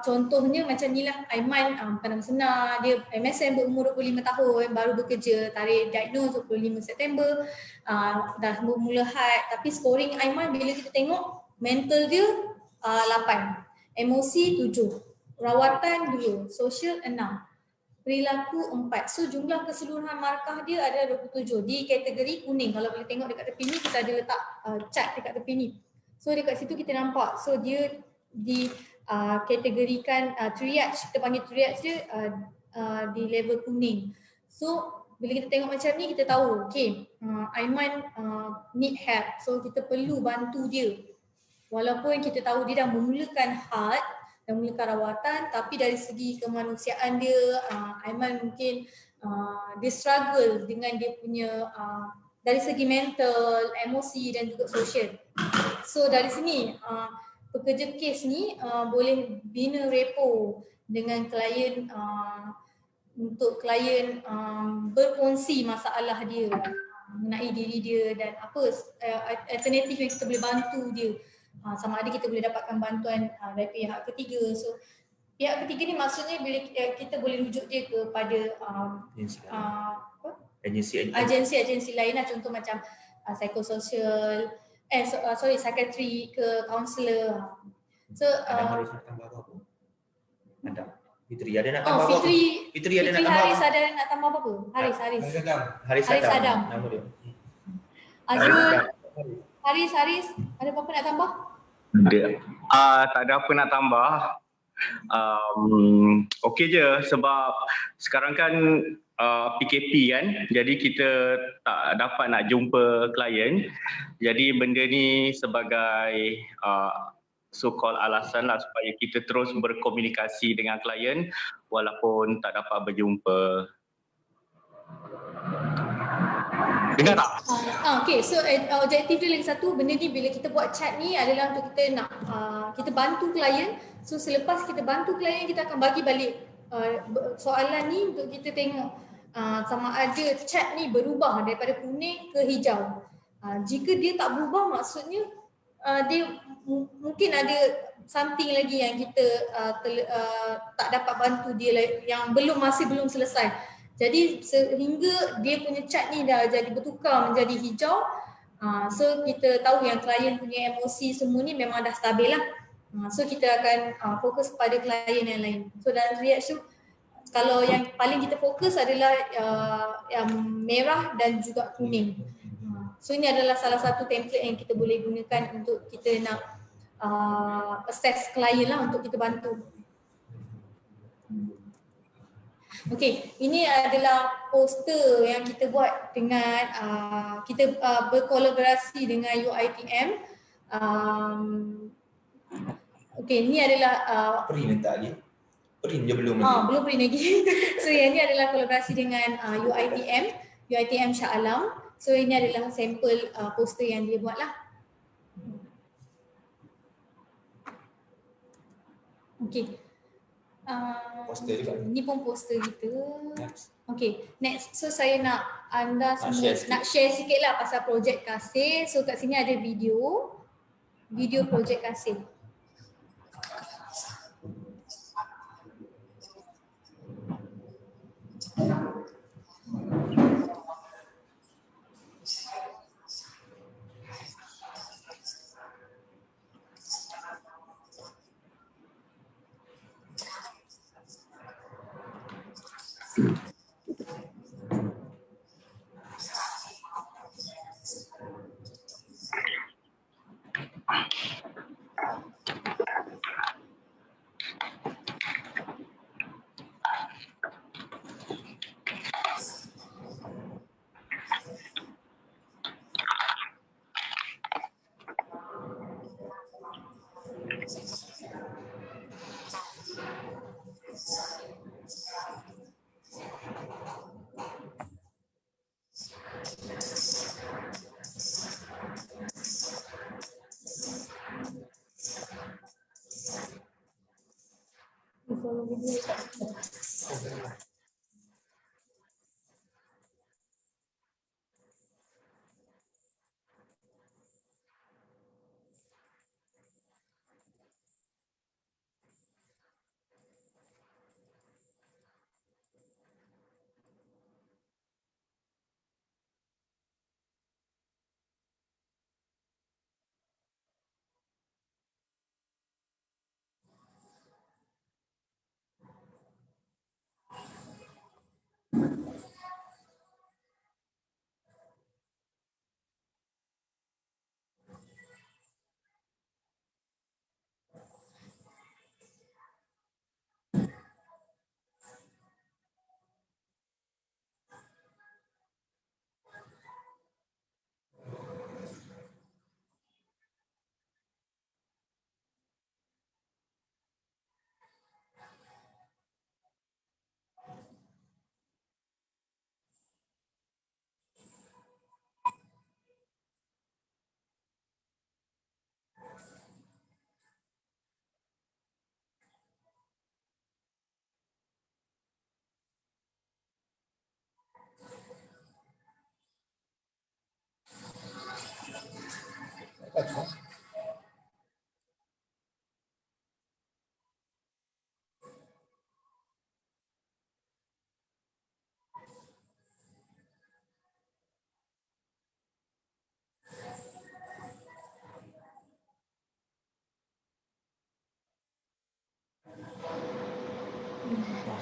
contohnya macam ni lah, Aiman bukan nama senar, dia MSN berumur 25 tahun, baru bekerja, tarikh diagnose 25 September, dah mula had, tapi scoring Aiman bila kita tengok mental dia 8, emosi 7, rawatan 2, sosial 6, perilaku 4. So jumlah keseluruhan markah dia ada 27 di kategori kuning. Kalau boleh tengok dekat tepi ni, kita ada letak chart dekat tepi ni. So dekat situ kita nampak, so dia di kategorikan triage, kita panggil triage dia di level kuning. So bila kita tengok macam ni, kita tahu okay, Aiman need help, so kita perlu bantu dia. Walaupun kita tahu dia dah memulakan HAD, dah memulakan rawatan, tapi dari segi kemanusiaan dia, Aiman mungkin dia struggle dengan dia punya dari segi mental, emosi dan juga sosial. So dari sini pekerja kes ni boleh bina repo dengan klien untuk klien berkongsi masalah dia mengenai diri dia dan apa alternatif yang kita boleh bantu dia. Sama ada kita boleh dapatkan bantuan dari pihak ketiga. So pihak ketiga ni maksudnya bila kita boleh rujuk dia kepada agensi lain lah, contoh macam psikososial, psikiatri ke kaunselor. So harus nak tambah apa? Ada Fitri ada nak tambah apa? Fitri ada nak tambah Haris apa? ada nak tambah apa? Haris Haris Adam. Nama dia. Azrul, Haris ada apa-apa nak tambah? Tak ada apa nak tambah. Okey je, sebab sekarang kan PKP kan, jadi kita tak dapat nak jumpa klien. Jadi benda ni sebagai so-called alasan lah supaya kita terus berkomunikasi dengan klien walaupun tak dapat berjumpa. Dengar tak? Okay, so objektif dia lagi satu, benda ni bila kita buat chat ni adalah untuk kita nak kita bantu klien. So selepas kita bantu klien, kita akan bagi balik soalan ni untuk kita tengok sama ada chat ni berubah daripada kuning ke hijau. Jika dia tak berubah, maksudnya dia mungkin ada something lagi yang kita tak dapat bantu dia yang masih belum selesai. Jadi sehingga dia punya chat ni dah jadi bertukar menjadi hijau, so kita tahu yang klien punya emosi semua ni memang dah stabil lah. So kita akan fokus pada klien yang lain. So dalam reaction, kalau yang paling kita fokus adalah yang merah dan juga kuning. So ini adalah salah satu template yang kita boleh gunakan untuk kita nak assess klien lah, untuk kita bantu. Okey, ini adalah poster yang kita buat dengan kita berkolaborasi dengan UiTM. Okey, ini adalah Print letak lagi. Print je belum lagi. belum print lagi. So yang ini adalah kolaborasi dengan UiTM Shah Alam. So ini adalah sampel poster yang dia buat lah. Okey. Poster juga. Ini pun poster kita. Next. Okay, next. So saya nak anda semua share sikit. nak share sikit lah pasal projek Kasih. So kat sini ada video projek Kasih.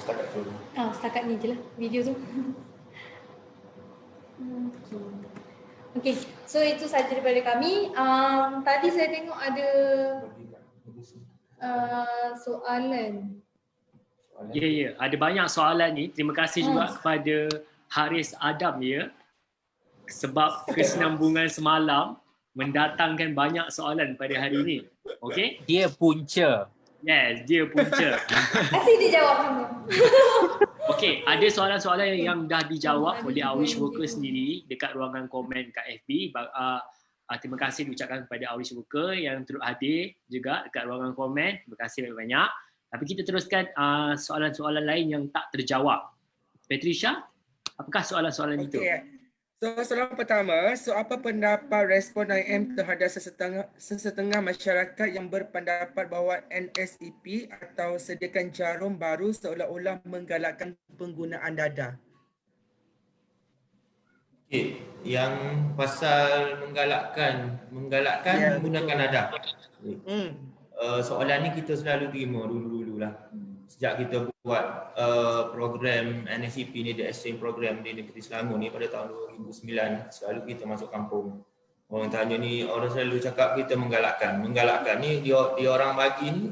Setakat tu. Setakat ni je lah video tu. Okay, so itu sahaja daripada kami. Tadi saya tengok ada soalan. Ya, ada banyak soalan ni. Terima kasih juga kepada Haris Adam ya, sebab kesinambungan semalam mendatangkan banyak soalan pada hari ini. Okey? Dia punca. Yes, dia punca. Kasih dia jawab semua. Okey, ada soalan-soalan yang dah dijawab oleh Outreach Worker sendiri dekat ruangan komen kat FB. Terima kasih diucapkan kepada Outreach Worker yang turut hadir juga dekat ruangan komen. Terima kasih banyak-banyak. Tapi kita teruskan soalan-soalan lain yang tak terjawab. Patricia, apakah soalan-soalan itu? Okey. So soalan pertama, so apa pendapat respon IM terhadap sesetengah masyarakat yang berpendapat bahawa NSEP atau sediakan jarum baru seolah-olah menggalakkan penggunaan dadah? Okey, yang pasal menggalakkan Ya, menggunakan betul. dadah. Hmm. Soalan ni kita selalu terima dulu-dululah. Sejak kita buat program NSEP ni, the exchange program di negeri Selangor ni pada tahun 2009, selalu kita masuk kampung. Orang tanya ni, orang selalu cakap kita menggalakkan. Menggalakkan ni dia orang bagi ni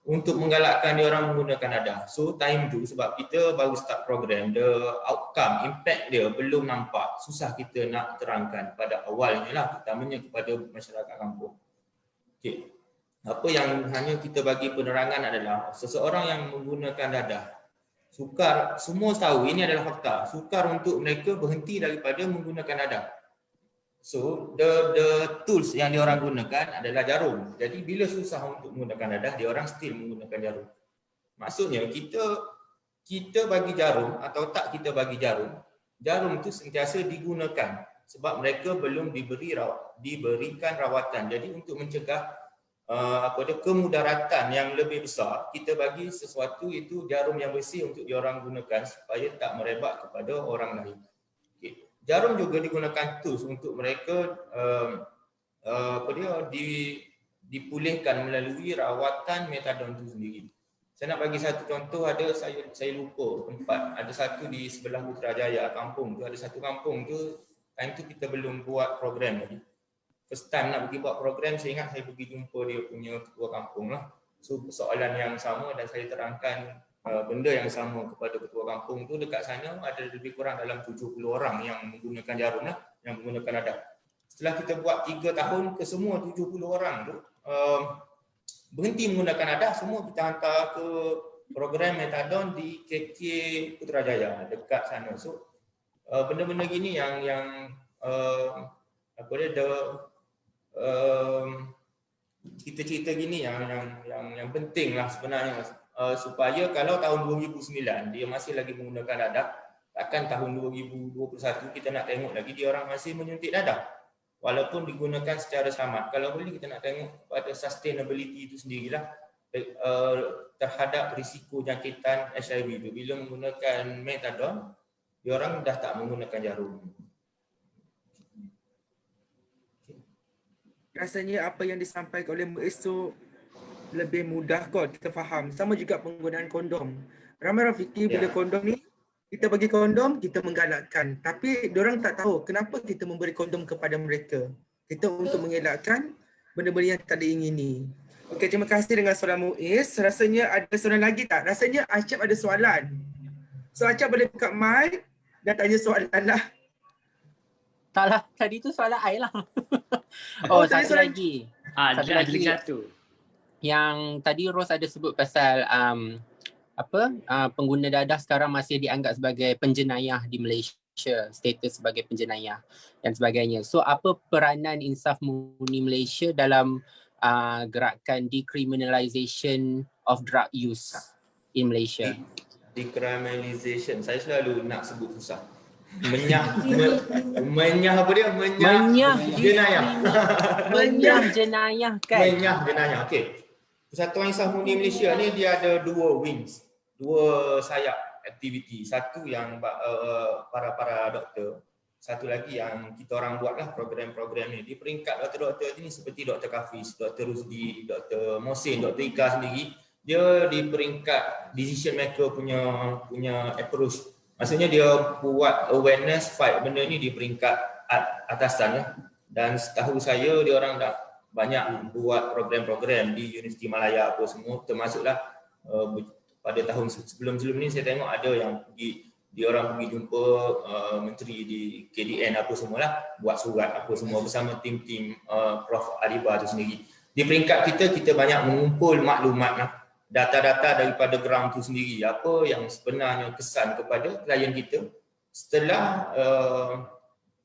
untuk menggalakkan dia orang menggunakan dadah. So time tu sebab kita baru start program, the outcome, impact dia belum nampak. Susah kita nak terangkan pada awalnya lah, terutamanya kepada masyarakat kampung. Okay. Apa yang hanya kita bagi penerangan adalah seseorang yang menggunakan dadah, sukar, semua tahu ini adalah fakta, sukar untuk mereka berhenti daripada menggunakan dadah. So the tools yang diorang gunakan adalah jarum. Jadi bila susah untuk menggunakan dadah, diorang still menggunakan jarum. Maksudnya kita bagi jarum atau tak kita bagi jarum, jarum itu sentiasa digunakan sebab mereka belum diberikan rawatan. Jadi untuk mencegah kemudaratan yang lebih besar, kita bagi sesuatu itu jarum yang bersih untuk diorang gunakan supaya tak merebak kepada orang lain. Okay. Jarum juga digunakan tools untuk mereka dipulihkan melalui rawatan metadon itu sendiri. Saya nak bagi satu contoh, saya lupa tempat, ada satu di sebelah Putrajaya, kampung tu, ada satu kampung tu, time tu kita belum buat program lagi. First time nak pergi buat program, saya ingat saya pergi jumpa dia punya ketua kampung lah. So soalan yang sama dan saya terangkan benda yang sama kepada ketua kampung tu. Dekat sana ada lebih kurang dalam 70 orang yang menggunakan jarum lah, yang menggunakan dadah. Setelah kita buat 3 tahun, ke semua 70 orang tu berhenti menggunakan dadah, semua kita hantar ke program metadon di KK Putrajaya dekat sana. So benda-benda gini yang cerita-cerita gini yang penting lah sebenarnya, supaya kalau tahun 2009 dia masih lagi menggunakan dadah, takkan tahun 2021 kita nak tengok lagi dia orang masih menyuntik dadah walaupun digunakan secara selamat. Kalau boleh kita nak tengok pada sustainability itu sendirilah terhadap risiko jangkitan HIV itu. Bila menggunakan metadon, dia orang dah tak menggunakan jarum. Rasanya apa yang disampaikan oleh Muiz tu lebih mudah kot kita faham. Sama juga penggunaan kondom. Ramai orang fikir bila kondom ni, kita bagi kondom, kita menggalakkan. Tapi diorang tak tahu kenapa kita memberi kondom kepada mereka. Kita untuk mengelakkan benda-benda yang tak diingini. Okey, terima kasih dengan soalan Muiz. Rasanya ada soalan lagi tak? Rasanya Acap ada soalan. So Acap boleh buka mic dan tanya soalan lah. Tak lah, tadi tu soalan I lah. Satu lagi. Satu lagi. Yang tadi Ros ada sebut pasal pengguna dadah sekarang masih dianggap sebagai penjenayah di Malaysia, status sebagai penjenayah dan sebagainya. So apa peranan Insaf Murni Malaysia dalam gerakan decriminalisation of drug use in Malaysia? Decriminalisation, saya selalu nak sebut susah. Menyah jenayah kan? Menyah jenayah. Okey. Persatuan Insaf Murni Malaysia ni dia ada dua wings, dua sayap aktiviti. Satu yang para doktor, satu lagi yang kita orang buatlah program-program ni. Di peringkat doktor-doktor ni seperti Dr. Kafiz, Dr. Rusdi, Dr. Mohsin, Dr. Ika sendiri, dia di peringkat decision maker punya approach. Maksudnya dia buat awareness fight benda ni di peringkat atasan ya. Dan setahu saya dia orang dah banyak buat program-program di Universiti Malaya apa semua, termasuklah pada tahun sebelum ni saya tengok ada yang dia orang pergi jumpa menteri di KDN apa semualah, buat surat apa semua bersama tim-tim Prof Aliba tu sendiri. Di peringkat kita banyak mengumpul maklumat lah, data-data daripada ground tu sendiri, apa yang sebenarnya kesan kepada klien kita setelah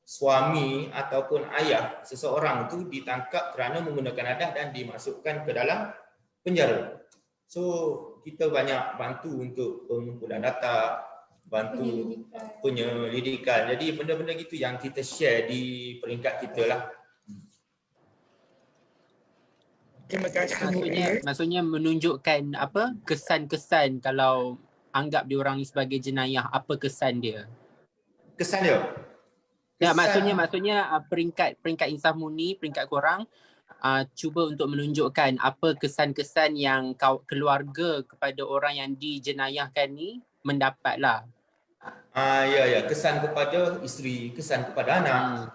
suami ataupun ayah seseorang tu ditangkap kerana menggunakan dadah dan dimasukkan ke dalam penjara. So kita banyak bantu untuk pengumpulan data, bantu penyelidikan. Jadi benda-benda gitu yang kita share di peringkat kita lah. Terima kasih. Maksudnya menunjukkan apa kesan-kesan kalau anggap diorang ni sebagai jenayah, apa kesan dia? Kesan dia? Ya, maksudnya peringkat Insaf Murni, peringkat korang cuba untuk menunjukkan apa kesan-kesan yang keluarga kepada orang yang dijenayahkan ni mendapatlah. Ya, kesan kepada isteri, kesan kepada anak,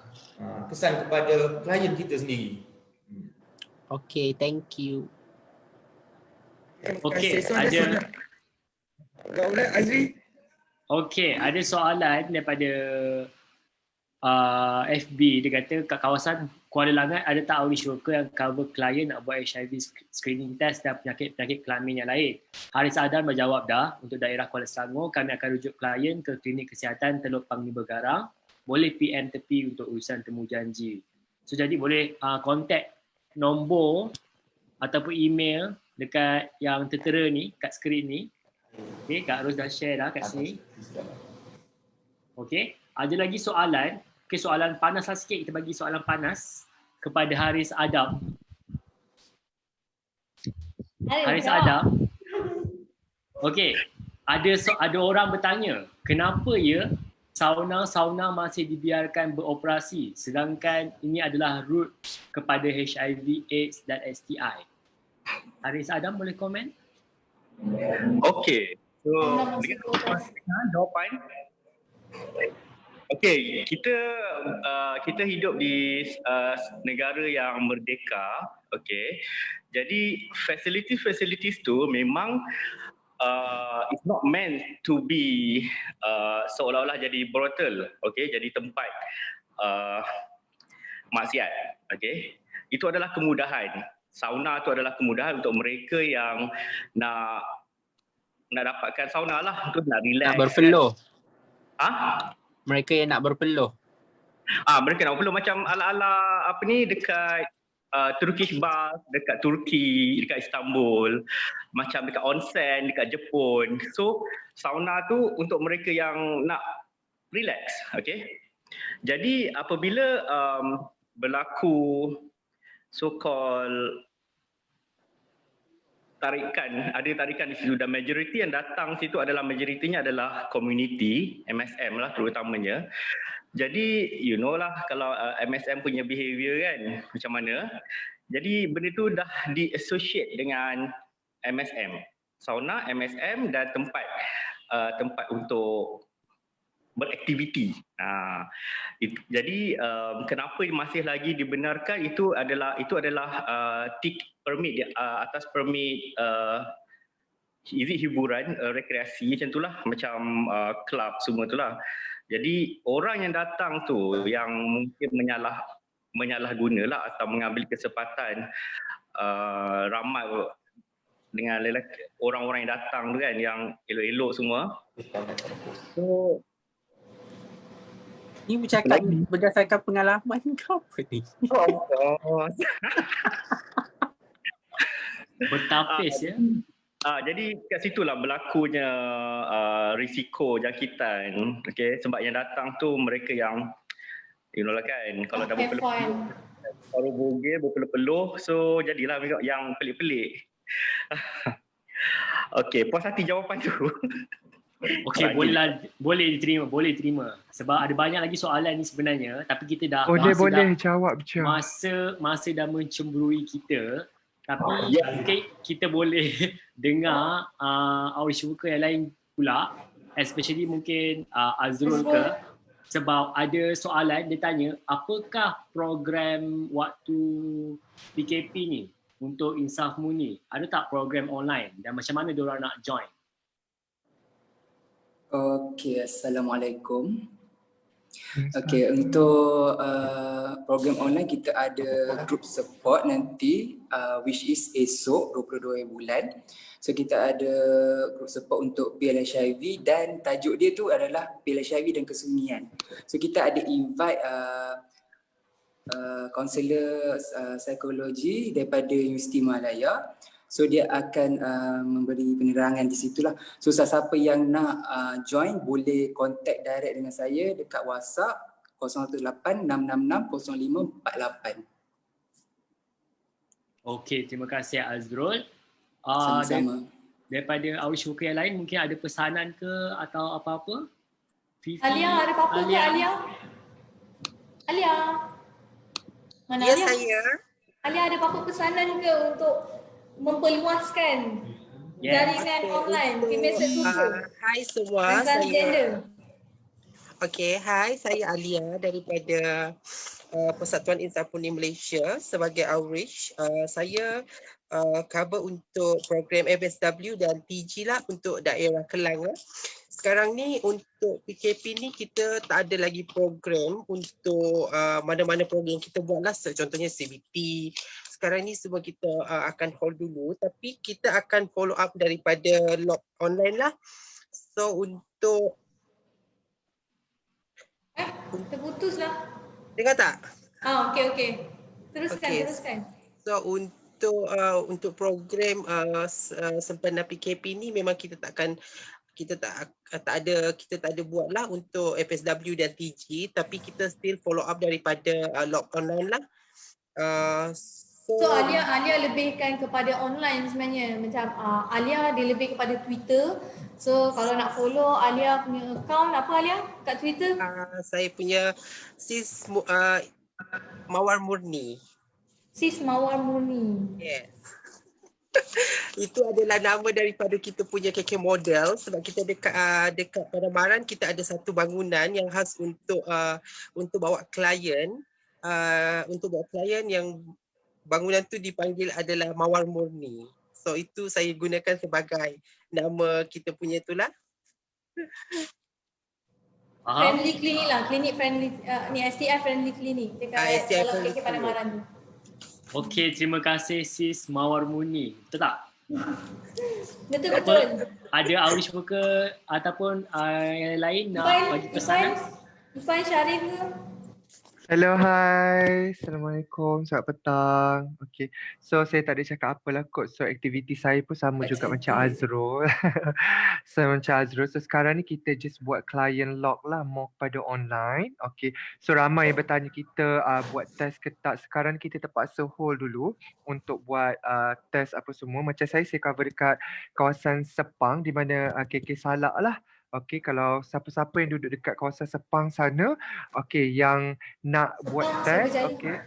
kesan kepada klien kita sendiri. Okay, thank you. Okay, ada soalan daripada FB. Dia kata kat kawasan Kuala Langat ada tak outreach worker yang cover klien nak buat HIV screening test dan penyakit-penyakit kelamin yang lain? Haris Adam berjawab dah, untuk daerah Kuala Selangor kami akan rujuk klien ke klinik kesihatan Teluk Panglima Garang. Boleh PM tepi untuk urusan temu janji. So jadi boleh contact nombor ataupun email dekat yang tertera ni kat skrin ni. Okay, Kak Ros dah share dah kat sini. Okay, ada lagi soalan. Okay, soalan panas lah sikit. Kita bagi soalan panas kepada Haris Adam. Haris Adam. Okay, ada orang bertanya, kenapa ya sauna masih dibiarkan beroperasi sedangkan ini adalah root kepada HIV, AIDS dan STI? Haris Adam boleh komen? Okey. So, jawapan. Okey, kita hidup di negara yang merdeka, okey. Jadi facilities tu memang it's not meant to be seolah-olah jadi brothel, okey, jadi tempat maksiat, okey. Itu adalah kemudahan. Sauna tu adalah kemudahan untuk mereka yang nak dapatkan sauna lah, untuk nak relax. Nak berpeluh. Kan? Mereka yang nak berpeluh. Mereka nak berpeluh macam ala-ala apa ni dekat Turkish bath, dekat Turki, dekat Istanbul, macam dekat onsen, dekat Jepun. So sauna tu untuk mereka yang nak relax, okay. Jadi apabila berlaku so-called ada tarikan di situ dan majoriti yang datang situ majoritinya adalah community, MSM lah terutamanya. Jadi you know lah kalau MSM punya behavior kan macam mana. Jadi benda tu dah di-associate dengan MSM. Sauna, MSM dan tempat untuk beraktiviti. Jadi kenapa masih lagi dibenarkan itu adalah tik permit atas permit hiburan, rekreasi macam itulah, macam kelab semua itulah. Jadi orang yang datang tu yang mungkin menyalahgunalah atau mengambil kesempatan ramai dengan orang-orang yang datang tu kan yang elok-elok semua. So ni bercakap berdasarkan pengalaman kau apa ni? Bertapis ya. Jadi kat situlah berlakunya risiko jangkitan. Okay, sebab yang datang tu mereka yang you know lah kan, kalau dah berpeluh, baru bogel, berpeluh-peluh, so jadilah yang pelik-pelik. Okay, puas hati jawapan tu. Okey, boleh diterima. Sebab ada banyak lagi soalan ni sebenarnya, tapi kita dah boleh jawab je. Masa dah mencemburui kita, tapi mungkin kita boleh dengar outreach worker yang lain pula, especially mungkin Azrul ke, sebab ada soalan dia tanya, apakah program waktu PKP ni untuk Insaf Murni? Ada tak program online dan macam mana diorang nak join? Okey, Assalamualaikum. Okey, untuk program online kita ada group support nanti which is esok 22 bulan. So kita ada group support untuk PL-HIV dan tajuk dia tu adalah PL-HIV dan kesunyian. So kita ada invite kaunselor psikologi daripada Universiti Malaya. So dia akan memberi penerangan di situlah. So siapa yang nak join boleh contact direct dengan saya dekat WhatsApp 018-666-0548. Okey, terima kasih Azrul. Sama-sama. Daripada Awish Worker yang lain mungkin ada pesanan ke atau apa-apa? Fifi, Alia ada apa-apa ke Alia? Alia? Mana Ya, Alia? saya. Alia ada apa-apa pesanan ke untuk memperluaskan jaringan online Female Setuju? Hai semua, dan transgender? Okey, hai, saya Alia daripada Persatuan Insan Murni Malaysia sebagai Awish. Saya cover untuk program MSW dan TG lah untuk daerah Kelang lah. Sekarang ni untuk PKP ni kita tak ada lagi program untuk mana-mana program kita buat lah, contohnya CBT. Sekarang ni semua kita akan hold dulu, tapi kita akan follow up daripada log online lah. So untuk terputus lah. dengar tak? Okey. Teruskan. So untuk program sempena PKP ni memang kita tak ada buat lah untuk FSW dan TG, tapi kita still follow up daripada log online lah. So Alia lebihkan kepada online sebenarnya, macam Alia dia lebih kepada Twitter. So kalau nak follow Alia punya account apa Alia kat Twitter? Saya punya Sis Mawar Murni. Sis Mawar Murni. Yes. Itu adalah nama daripada kita punya KK model, sebab kita dekat Padamaran kita ada satu bangunan yang khas untuk bawa klien, yang bangunan tu dipanggil adalah Mawar Murni. So itu saya gunakan sebagai nama kita punya itulah. Friendly clinic lah, klinik friendly ni STI friendly clinic dekat dalam KK Padamaran tu. Okey, terima kasih Sis Mawar Murni. Betul tak? Betul. Ada Awish Worker ataupun yang lain nak bagi pesanan? Ifan Syarif ke? Hello, hai. Assalamualaikum. Selamat petang. Okay. So, saya tak ada cakap apalah kot. So, aktiviti saya pun sama juga macam Azrul. So, sekarang ni kita just buat client log lah. More kepada online. Okay. So, ramai yang bertanya kita buat test ke tak. Sekarang kita terpaksa hold dulu untuk buat test apa semua. Macam saya cover dekat kawasan Sepang di mana KK Salak lah. Okey, kalau siapa-siapa yang duduk dekat kawasan Sepang sana, okey, yang nak buat test, okey.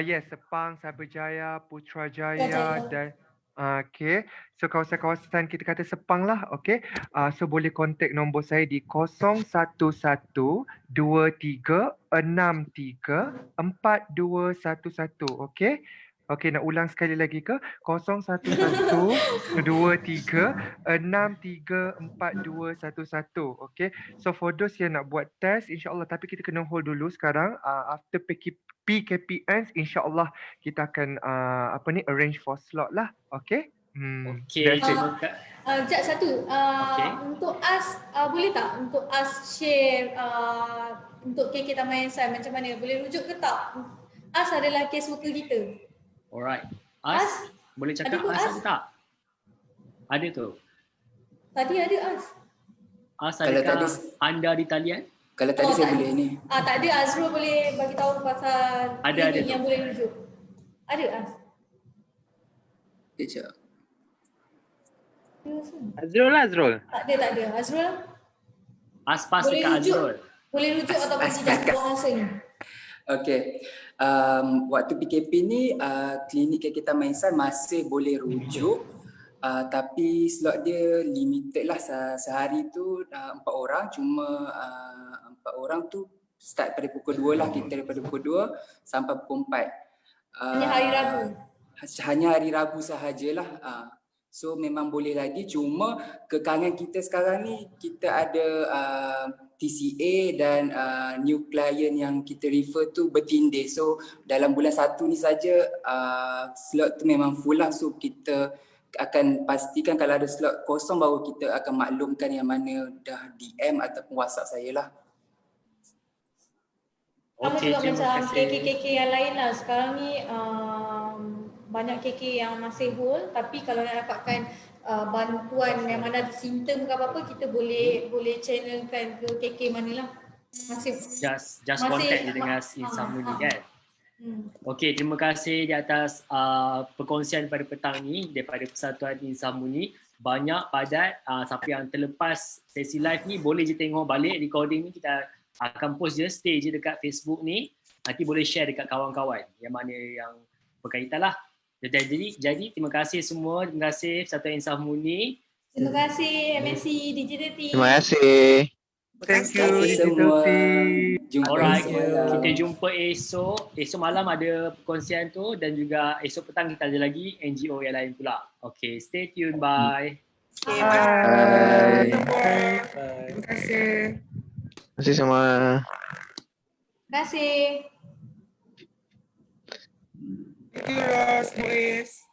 Yes, Sepang, Cyberjaya, Putrajaya dan okey. So kawasan-kawasan kita kata Sepang lah, okey. So boleh contact nombor saya di 0112363434211, okey. Okey, nak ulang sekali lagi ke? 01123634211. Okey. So for those yang nak buat test, insya-Allah, tapi kita kena hold dulu sekarang. After PKP ends, insya-Allah kita akan arrange for slot lah. Okey. Okey. Jap satu. Untuk As boleh tak untuk As share untuk KK Taman Insan macam mana? Boleh rujuk ke tak? As adalah case worker kita. Alright. As boleh cakap As ada tak? Ada tu. Tadi ada As. As adakah anda di talian? Kalau tadi saya boleh ni. Tak ada. Azrul boleh bagi tahu pasal ada yang boleh rujuk. Ada As. Kejap. Azrul. Tak ada. Azrul. As pas dekat Azrul. Boleh rujuk atau bagi jangka masa ni. Okey. Waktu PKP ni klinik KK Taman Insan masih boleh rujuk, tapi slot dia limited lah. Sehari tu 4 orang, cuma 4 orang tu start pada pukul 2 lah, kita daripada pukul 2 sampai pukul 4. Hanya hari Rabu? Hanya hari Rabu sahajalah. So memang boleh lagi, cuma kekangan kita sekarang ni kita ada TCA dan new client yang kita refer tu bertindih. So dalam bulan 1 ni saja slot tu memang full lah. So kita akan pastikan kalau ada slot kosong baru kita akan maklumkan yang mana dah DM ataupun WhatsApp saya lah. Sama juga macam KK yang lain lah. Sekarang ni banyak KK yang masih hold, tapi kalau nak dapatkan bantuan yang mana ada simptom ke apa-apa, kita boleh channelkan ke KK mana lah. Just contact je dengan Insafmuni kan. Okey, terima kasih di atas perkongsian pada petang ni daripada Persatuan Insafmuni. Banyak padat, siapa yang terlepas sesi live ni boleh je tengok balik recording ni, kita akan post je, stay je dekat Facebook ni. Nanti boleh share dekat kawan-kawan yang mana yang berkaitan lah. Jadi terima kasih semua, terima kasih Persatuan Insafmuni. Terima kasih MNC Digital Team. Terima kasih. Thank you, kasih semua. Digital Alright, Jumpa malam. kita jumpa esok malam ada perkongsian tu, dan juga esok petang kita ada lagi NGO yang lain pula. Okay, stay tune, bye. Okay, Bye. Terima kasih. Terima kasih semua. Terima kasih. Thank you, Ros, Muiz.